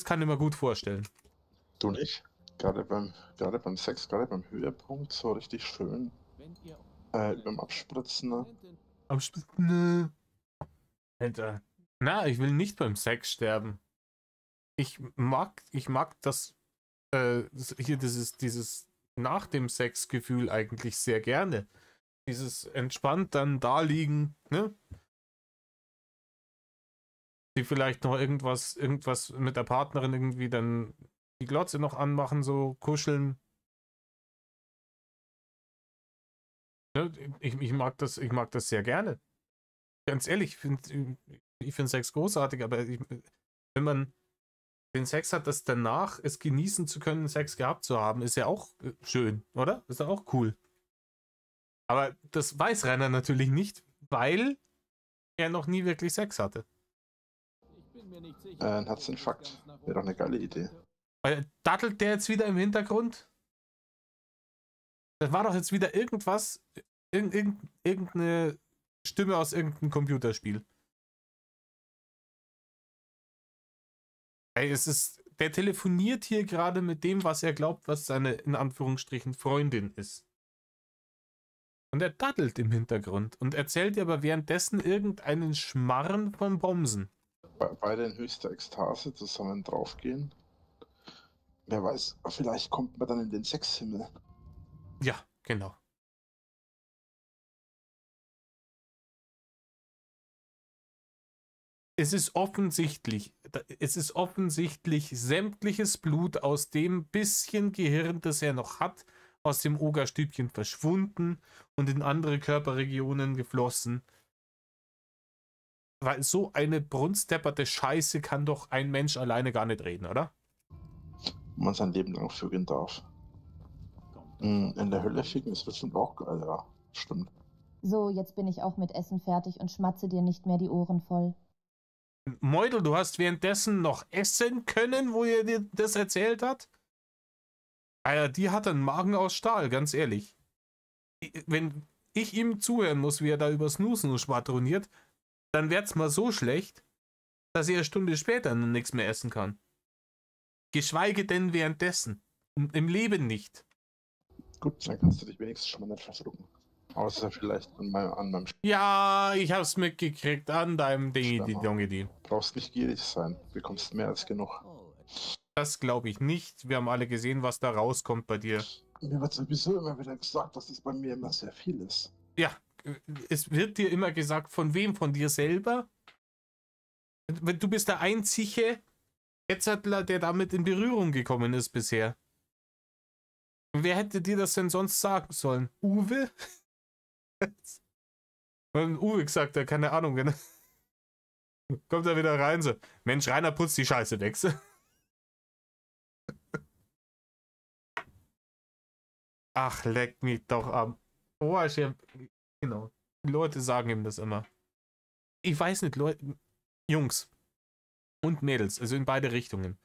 kann ich mir gut vorstellen. Du nicht? Gerade beim Sex, gerade beim Höhepunkt, so richtig schön. Beim Abspritzen, ne? Nö. Alter. Na, ich will nicht beim Sex sterben. Ich mag das hier dieses nach dem Sex-Gefühl eigentlich sehr gerne. Dieses entspannt dann da liegen, ne? Die vielleicht noch irgendwas mit der Partnerin irgendwie dann die Glotze noch anmachen, so kuscheln. Ne? Ich mag das sehr gerne. Ganz ehrlich, ich finde Sex großartig, aber wenn man den Sex hat, das danach es genießen zu können, Sex gehabt zu haben, ist ja auch schön, oder? Ist ja auch cool. Aber das weiß Rainer natürlich nicht, weil er noch nie wirklich Sex hatte. Ein Herzinfarkt. Wäre doch eine geile Idee. Dattelt der jetzt wieder im Hintergrund? Das war doch jetzt wieder irgendwas, irgendeine Stimme aus irgendeinem Computerspiel. Ey, der telefoniert hier gerade mit dem, was er glaubt, was seine, in Anführungsstrichen, Freundin ist. Und er dattelt im Hintergrund und erzählt dir aber währenddessen irgendeinen Schmarren vom Bomsen. Beide in höchster Ekstase zusammen draufgehen. Wer weiß, vielleicht kommt man dann in den Sexhimmel. Ja, genau. Es ist offensichtlich sämtliches Blut aus dem bisschen Gehirn, das er noch hat, aus dem Ogerstübchen verschwunden und in andere Körperregionen geflossen. Weil so eine brunstdepperte Scheiße kann doch ein Mensch alleine gar nicht reden, oder? Man sein Leben lang vögeln darf. In der Hölle ficken ist bestimmt auch geil, ja. Stimmt. So, jetzt bin ich auch mit Essen fertig und schmatze dir nicht mehr die Ohren voll. Meudel, du hast währenddessen noch essen können, wo er dir das erzählt hat? Alter, die hat einen Magen aus Stahl, ganz ehrlich. Wenn ich ihm zuhören muss, wie er da über Snoozen schwadroniert, dann wird's mal so schlecht, dass er eine Stunde später noch nichts mehr essen kann. Geschweige denn währenddessen. Im Leben nicht. Gut, dann kannst du dich wenigstens schon mal nicht verschlucken. Außer vielleicht an meinem Ja, ich hab's mitgekriegt an deinem Dingi, die Junge, die. Brauchst nicht gierig sein. Bekommst mehr als genug. Das glaube ich nicht. Wir haben alle gesehen, was da rauskommt bei dir. Mir wird sowieso immer wieder gesagt, dass es bei mir immer sehr viel ist. Ja, es wird dir immer gesagt, von wem? Von dir selber? Du bist der einzige Etzertler, der damit in Berührung gekommen ist bisher. Wer hätte dir das denn sonst sagen sollen? Uwe? Und Uwe gesagt, ja, keine Ahnung. Kommt er wieder rein, so, Mensch, Rainer, putzt die Scheiße weg. Ach, leck mich doch am Arsch. Genau. Die Leute sagen ihm das immer. Ich weiß nicht, Leute, Jungs und Mädels, also in beide Richtungen.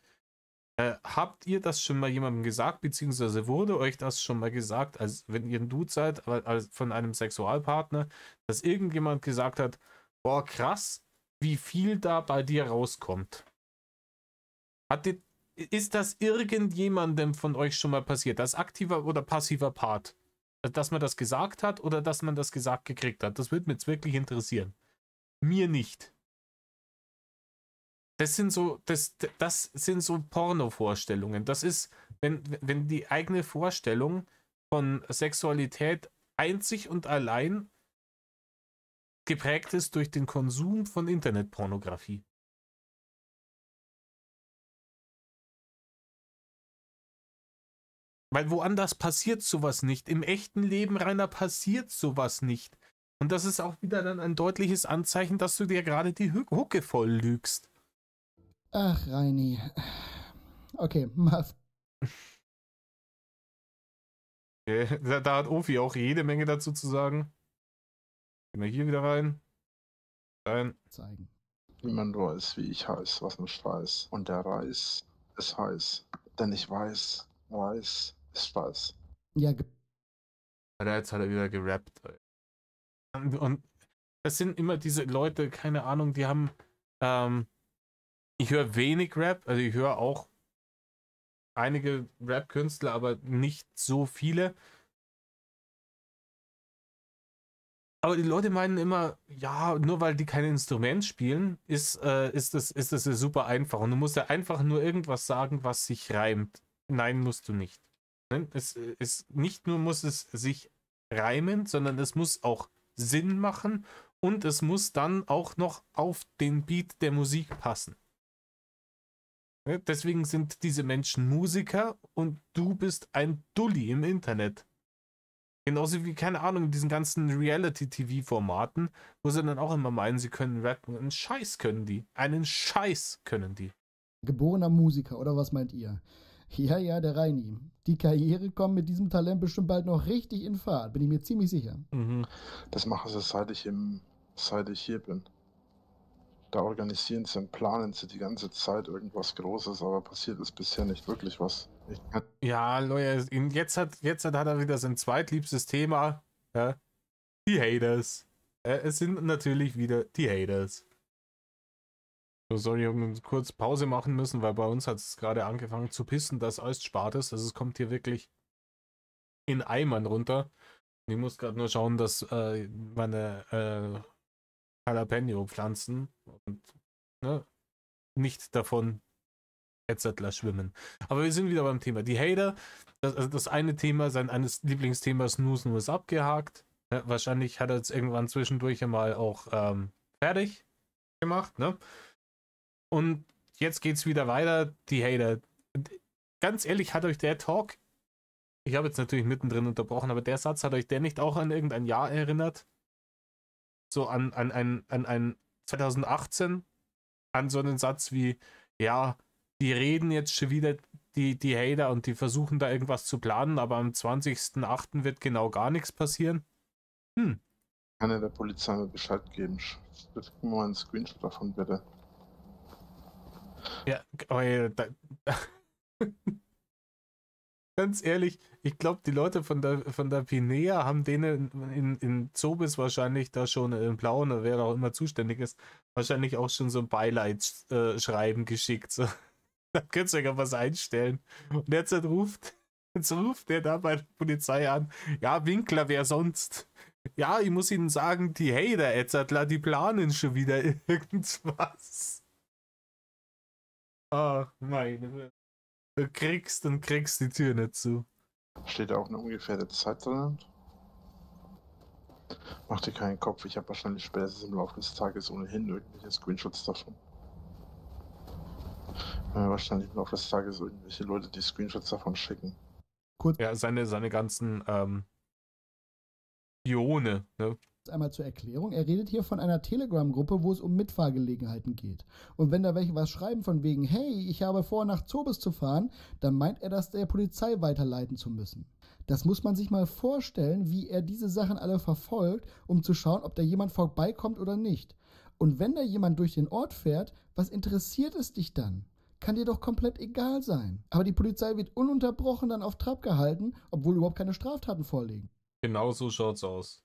Habt ihr das schon mal jemandem gesagt, beziehungsweise wurde euch das schon mal gesagt, als wenn ihr ein Dude seid, von einem Sexualpartner, dass irgendjemand gesagt hat, boah, krass, wie viel da bei dir rauskommt? Ist das irgendjemandem von euch schon mal passiert, als aktiver oder passiver Part? Dass man das gesagt hat oder dass man das gesagt gekriegt hat? Das würde mich jetzt wirklich interessieren. Mir nicht. Das sind so Porno-Vorstellungen. Das ist, wenn die eigene Vorstellung von Sexualität einzig und allein geprägt ist durch den Konsum von Internetpornografie. Weil woanders passiert sowas nicht. Im echten Leben, Rainer, passiert sowas nicht. Und das ist auch wieder dann ein deutliches Anzeichen, dass du dir gerade die Hucke voll lügst. Ach, Reini. Okay, mach's. Da hat Ofi auch jede Menge dazu zu sagen. Gehen wir hier wieder rein. Zeigen. Niemand weiß, wie ich heiß, was mich weiß. Und der Reis ist heiß. Denn ich weiß, Reis ist weiß. Ja, Jetzt hat er wieder gerappt. Und das sind immer diese Leute, keine Ahnung, die haben Ich höre wenig Rap, also ich höre auch einige Rap-Künstler, aber nicht so viele. Aber die Leute meinen immer, ja, nur weil die kein Instrument spielen, ist das ja super einfach. Und du musst ja einfach nur irgendwas sagen, was sich reimt. Nein, musst du nicht. Ne? Es ist nicht nur muss es sich reimen, sondern es muss auch Sinn machen und es muss dann auch noch auf den Beat der Musik passen. Ne? Deswegen sind diese Menschen Musiker und du bist ein Dulli im Internet. Genauso wie, keine Ahnung, in diesen ganzen Reality-TV-Formaten, wo sie dann auch immer meinen, sie können rappen. Einen Scheiß können die. Einen Scheiß können die. Geborener Musiker, oder was meint ihr? Ja, ja, der Reini. Die Karriere kommt mit diesem Talent bestimmt bald noch richtig in Fahrt, bin ich mir ziemlich sicher. Mhm. Das machen sie, seit ich hier bin. Da organisieren sie und planen sie die ganze Zeit irgendwas Großes, aber passiert ist bisher nicht wirklich was. Ja, Leute, jetzt hat er wieder sein zweitliebstes Thema. Ja? Die Haters. Es sind natürlich wieder die Haters. So, sorry, ich habe kurz Pause machen müssen, weil bei uns hat es gerade angefangen zu pissen, dass alles spart ist. Also es kommt hier wirklich in Eimern runter. Und ich muss gerade nur schauen, dass meine Jalapeno-Pflanzen und ne, nicht davon Hetzettler schwimmen. Aber wir sind wieder beim Thema. Die Hater, das eine Thema, sein eines Lieblingsthemas Snoozen ist abgehakt. Ja, wahrscheinlich hat er es irgendwann zwischendurch einmal auch fertig gemacht. Ne? Und jetzt geht's wieder weiter. Die Hater. Ganz ehrlich, hat euch der Talk, ich habe jetzt natürlich mittendrin unterbrochen, aber der Satz, hat euch der nicht auch an irgendein Jahr erinnert? So an ein 2018? An so einen Satz wie, ja, die reden jetzt schon wieder, die Hater, und die versuchen da irgendwas zu planen, aber am 20.08. wird genau gar nichts passieren. Kann der Polizei mal Bescheid geben? Bitte gib mir mal einen Screenshot davon, bitte. Ja, aber ganz ehrlich, ich glaube, die Leute von der Pinea haben denen in Zobis wahrscheinlich da schon im Blauen, oder wer da auch immer zuständig ist, wahrscheinlich auch schon so ein Beileidsschreiben geschickt. So. Da könnt ihr euch ja was einstellen. Und jetzt ruft der da bei der Polizei an. Ja, Winkler, wer sonst? Ja, ich muss Ihnen sagen, die Hater, Etzertler, die planen schon wieder irgendwas. Ach, meine. Du kriegst die Tür nicht zu. Steht da auch eine ungefähre Zeit drin? Mach dir keinen Kopf, ich habe wahrscheinlich spätestens im Laufe des Tages ohnehin irgendwelche Screenshots davon. Wahrscheinlich im Laufe des Tages irgendwelche Leute, die Screenshots davon schicken. Kurz Ja, seine ganzen Ione, ne? einmal zur Erklärung. Er redet hier von einer Telegram-Gruppe, wo es um Mitfahrgelegenheiten geht. Und wenn da welche was schreiben von wegen, hey, ich habe vor, nach Zobis zu fahren, dann meint er, das der Polizei weiterleiten zu müssen. Das muss man sich mal vorstellen, wie er diese Sachen alle verfolgt, um zu schauen, ob da jemand vorbeikommt oder nicht. Und wenn da jemand durch den Ort fährt, was interessiert es dich dann? Kann dir doch komplett egal sein. Aber die Polizei wird ununterbrochen dann auf Trab gehalten, obwohl überhaupt keine Straftaten vorliegen. Genau so schaut's aus.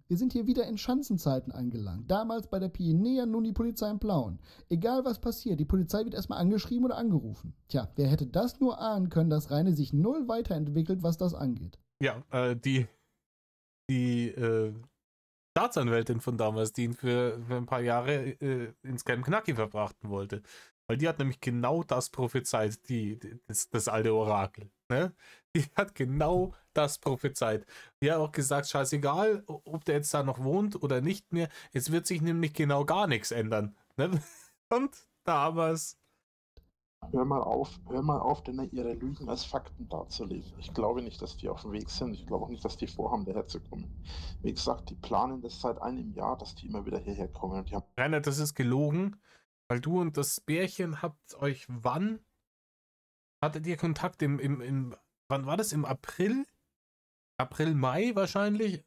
Wir sind hier wieder in Schanzenzeiten angelangt. Damals bei der Pinea, nun die Polizei im Blauen. Egal was passiert, die Polizei wird erstmal angeschrieben oder angerufen. Tja, wer hätte das nur ahnen können, dass Reine sich null weiterentwickelt, was das angeht. Ja, die Staatsanwältin von damals, die ihn für ein paar Jahre ins Camp Knacki verbrachten wollte. Weil die hat nämlich genau das prophezeit, das alte Orakel. Ne? Die hat genau das prophezeit. Die hat auch gesagt, scheißegal, ob der jetzt da noch wohnt oder nicht mehr, es wird sich nämlich genau gar nichts ändern. Ne? Und damals. Hör mal auf, denn ihre Lügen als Fakten darzulegen. Ich glaube nicht, dass die auf dem Weg sind. Ich glaube auch nicht, dass die vorhaben, daherzukommen. Wie gesagt, die planen das seit einem Jahr, dass die immer wieder hierher kommen. Und die haben Rainer, das ist gelogen, weil du und das Bärchen habt euch wann? Hattet ihr Kontakt wann war das? Im April? April, Mai wahrscheinlich?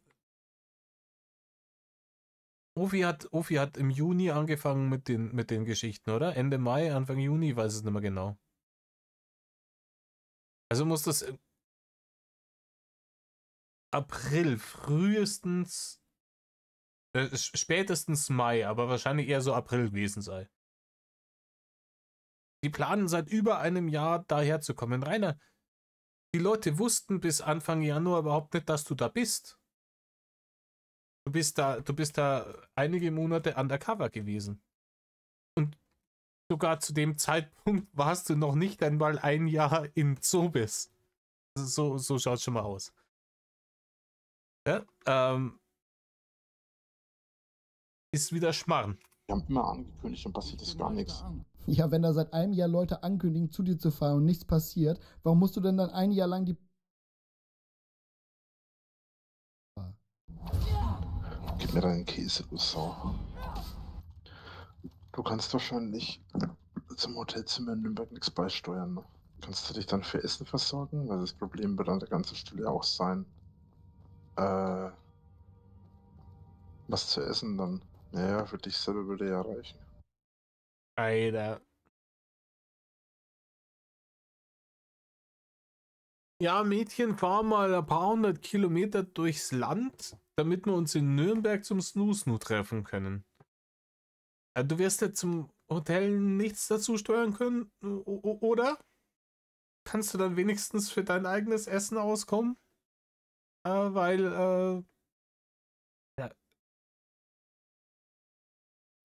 Ofi hat im Juni angefangen mit den Geschichten, oder? Ende Mai, Anfang Juni, ich weiß es nicht mehr genau. Also muss das April, frühestens, spätestens Mai, aber wahrscheinlich eher so April gewesen sein. Die planen seit über einem Jahr daher zu kommen. Rainer, die Leute wussten bis Anfang Januar überhaupt nicht, dass du da bist. Du bist da einige Monate undercover gewesen. Und sogar zu dem Zeitpunkt warst du noch nicht einmal ein Jahr in Zobis. So schaut es schon mal aus. Ja, ist wieder Schmarrn. Wir haben immer angekündigt und passiert ist gar nichts. Ja, wenn da seit einem Jahr Leute ankündigen, zu dir zu fahren und nichts passiert, warum musst du denn dann ein Jahr lang die... Gib mir deinen Käse, du Sau. Du kannst wahrscheinlich zum Hotelzimmer in Nürnberg nichts beisteuern. Ne? Kannst du dich dann für Essen versorgen? Weil das Problem wird an der ganzen Stelle auch sein, was zu essen dann. Naja, für dich selber würde ja reichen. Alter. Ja, Mädchen, fahren mal ein paar hundert Kilometer durchs Land, damit wir uns in Nürnberg zum Snoo-Snoo treffen können. Du wirst ja zum Hotel nichts dazu steuern können, oder? Kannst du dann wenigstens für dein eigenes Essen auskommen? Weil ja.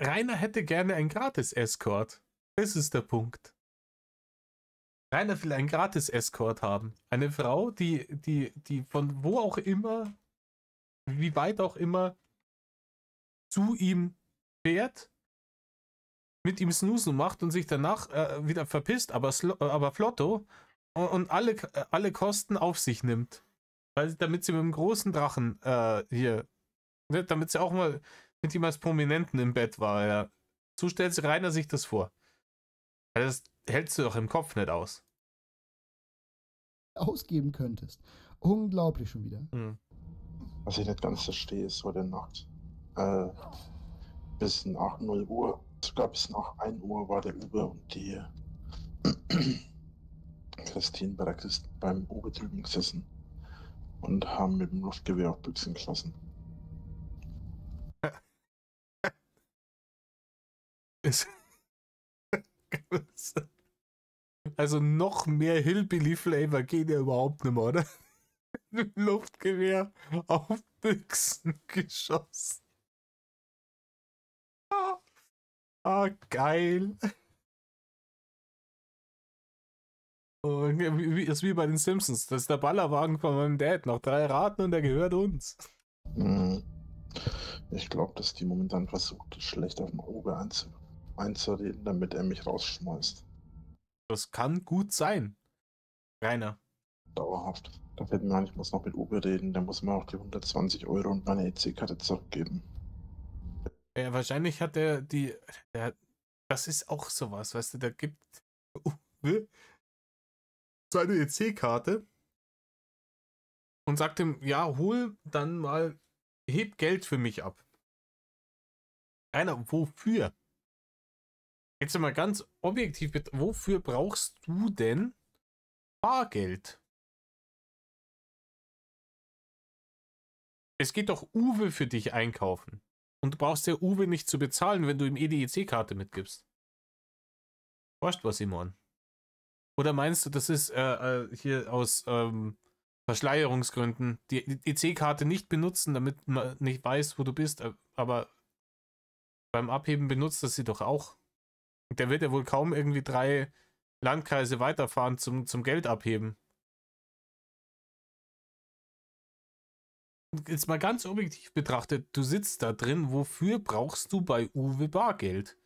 Rainer hätte gerne ein Gratis-Escort. Das ist der Punkt. Rainer will einen Gratis-Escort haben. Eine Frau, die von wo auch immer, wie weit auch immer, zu ihm fährt, mit ihm Snoozen macht und sich danach wieder verpisst, aber flotto und alle Kosten auf sich nimmt. Damit sie mit dem großen Drachen hier, ne, damit sie auch mal mit ihm als Prominenten im Bett war. Ja. So stellt sich Rainer sich das vor. Das hältst du doch im Kopf nicht aus. ausgeben könntest. Unglaublich schon wieder. Hm. Was ich nicht ganz verstehe, ist heute Nacht. Bis nach 0 Uhr, sogar bis nach 1 Uhr war der Uber und die Christine bei der beim Uber drüben gesessen und haben mit dem Luftgewehr auf Büchsen geschossen. Also noch mehr Hillbilly-Flavor geht ja überhaupt nicht mehr, oder? Luftgewehr auf Büchsen geschossen. Geil. Oh, ist wie bei den Simpsons. Das ist der Ballerwagen von meinem Dad. Noch 3 Raten und der gehört uns. Ich glaube, dass die momentan versucht, schlecht auf den Uber einzureden, damit er mich rausschmeißt. Das kann gut sein. Rainer. Dauerhaft. Da fällt mir ein, ich muss noch mit Uber reden. Der muss mir auch die 120 € und meine EC-Karte zurückgeben. Ja, wahrscheinlich hat das ist auch sowas, weißt du, der gibt seine EC-Karte und sagt ihm, ja, hol dann mal, heb Geld für mich ab. Rainer, wofür? Jetzt mal ganz objektiv, wofür brauchst du denn Bargeld? Es geht doch Uwe für dich einkaufen. Und du brauchst ja Uwe nicht zu bezahlen, wenn du ihm die EC-Karte mitgibst. Weißt du, was ich meine? Oder meinst du, das ist hier aus Verschleierungsgründen die EC-Karte nicht benutzen, damit man nicht weiß, wo du bist, aber beim Abheben benutzt das sie doch auch. Der wird ja wohl kaum irgendwie 3 Landkreise weiterfahren zum Geld abheben. Jetzt mal ganz objektiv betrachtet, du sitzt da drin, wofür brauchst du bei Uwe Bargeld?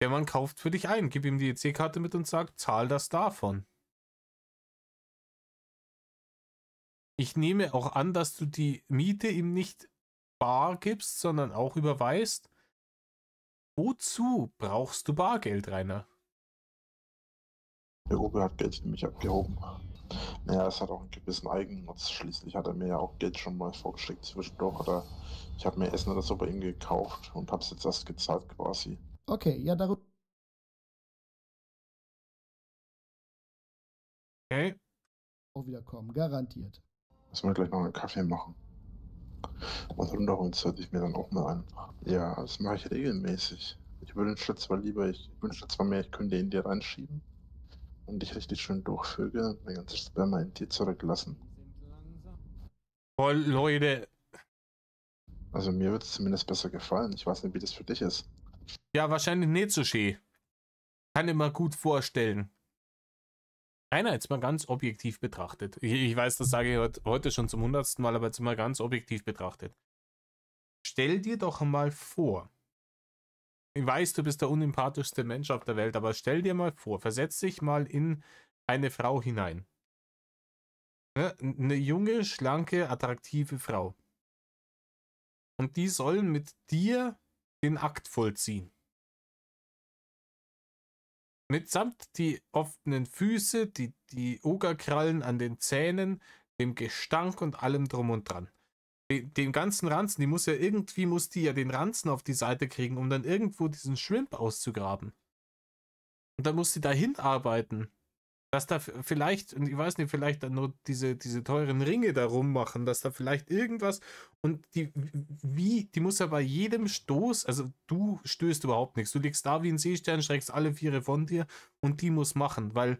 Der Mann kauft für dich ein, gib ihm die EC-Karte mit und sagt, zahl das davon. Ich nehme auch an, dass du die Miete ihm nicht bar gibst, sondern auch überweist. Wozu brauchst du Bargeld, Rainer? Der Uber hat Geld für mich abgehoben. Naja, es hat auch einen gewissen Eigennutz. Schließlich hat er mir ja auch Geld schon mal vorgeschickt zwischendurch. Oder ich habe mir Essen oder so bei ihm gekauft und habe es jetzt erst gezahlt quasi. Okay, ja, darüber. Okay. Auch wieder kommen, garantiert. Müssen wir gleich noch einen Kaffee machen. Und runterholen sollte ich mir dann auch mal ein. Ja, das mache ich regelmäßig. Ich wünschte zwar mehr, ich könnte ihn dir reinschieben und dich richtig schön durchvögeln und mein ganzes Sperma in dir zurücklassen. Voll, Leute. Also mir wird es zumindest besser gefallen. Ich weiß nicht, wie das für dich ist. Ja, wahrscheinlich nicht so schön. Kann ich mir gut vorstellen. Einer jetzt mal ganz objektiv betrachtet. Ich weiß, das sage ich heute schon zum 100. Mal, aber jetzt mal ganz objektiv betrachtet. Stell dir doch mal vor, ich weiß, du bist der unempathischste Mensch auf der Welt, aber stell dir mal vor, versetz dich mal in eine Frau hinein. Ne? Eine junge, schlanke, attraktive Frau. Und die sollen mit dir den Akt vollziehen. Mitsamt die offenen Füße, die Ogerkrallen an den Zähnen, dem Gestank und allem drum und dran. Den ganzen Ranzen, muss die ja den Ranzen auf die Seite kriegen, um dann irgendwo diesen Shrimp auszugraben. Und dann muss sie dahin arbeiten. Dass da vielleicht, und ich weiß nicht, vielleicht dann nur diese teuren Ringe da rummachen, dass da vielleicht irgendwas, und die muss ja bei jedem Stoß, also du stößt überhaupt nichts, du liegst da wie ein Seestern, schreckst alle Viere von dir und die muss machen, weil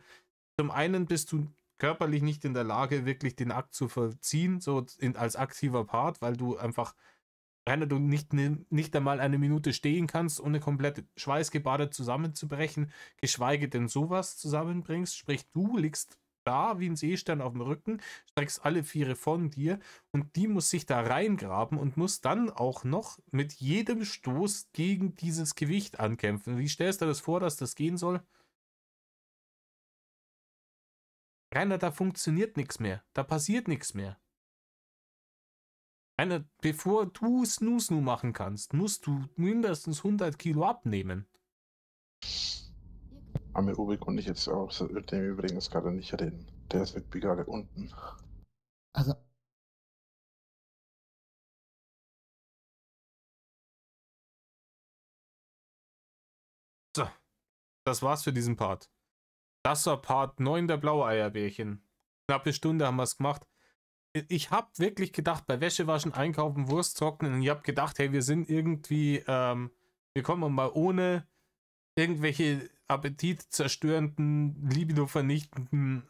zum einen bist du körperlich nicht in der Lage, wirklich den Akt zu vollziehen, so als aktiver Part, weil du einfach du nicht einmal eine Minute stehen kannst, ohne komplett schweißgebadet zusammenzubrechen, geschweige denn sowas zusammenbringst. Sprich, du liegst da wie ein Seestern auf dem Rücken, streckst alle Viere von dir und die muss sich da reingraben und muss dann auch noch mit jedem Stoß gegen dieses Gewicht ankämpfen. Wie stellst du das vor, dass das gehen soll? Rainer, da funktioniert nichts mehr. Da passiert nichts mehr. Bevor du Snoo machen kannst, musst du mindestens 100 Kilo abnehmen. Aber mit Uwe konnte ich jetzt auch mit dem übrigens gerade nicht reden. Der ist irgendwie gerade unten. Also, So, das war's für diesen Part. Das war Part 9 der Blaueierbärchen. Knappe Stunde haben wir es gemacht. Ich habe wirklich gedacht, bei Wäschewaschen, Einkaufen, Wurst trocknen, und ich habe gedacht, hey, wir sind irgendwie, wir kommen mal ohne irgendwelche appetitzerstörenden, libido-vernichtenden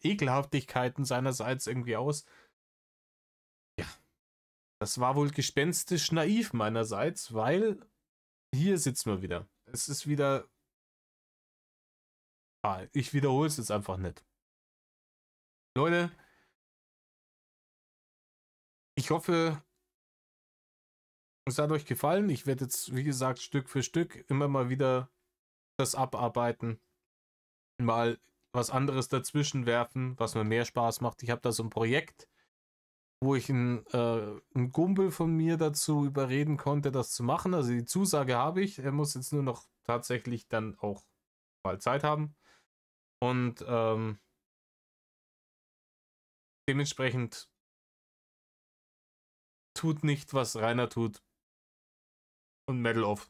Ekelhaftigkeiten seinerseits irgendwie aus. Ja, das war wohl gespenstisch naiv meinerseits, weil hier sitzen wir wieder. Es ist wieder, ich wiederhole es jetzt einfach nicht. Leute, ich hoffe, es hat euch gefallen. Ich werde jetzt, wie gesagt, Stück für Stück immer mal wieder das abarbeiten. Mal was anderes dazwischen werfen, was mir mehr Spaß macht. Ich habe da so ein Projekt, wo ich einen Kumpel von mir dazu überreden konnte, das zu machen. Also die Zusage habe ich. Er muss jetzt nur noch tatsächlich dann auch mal Zeit haben. Und dementsprechend tut nicht, was Rainer tut. Und Medal of.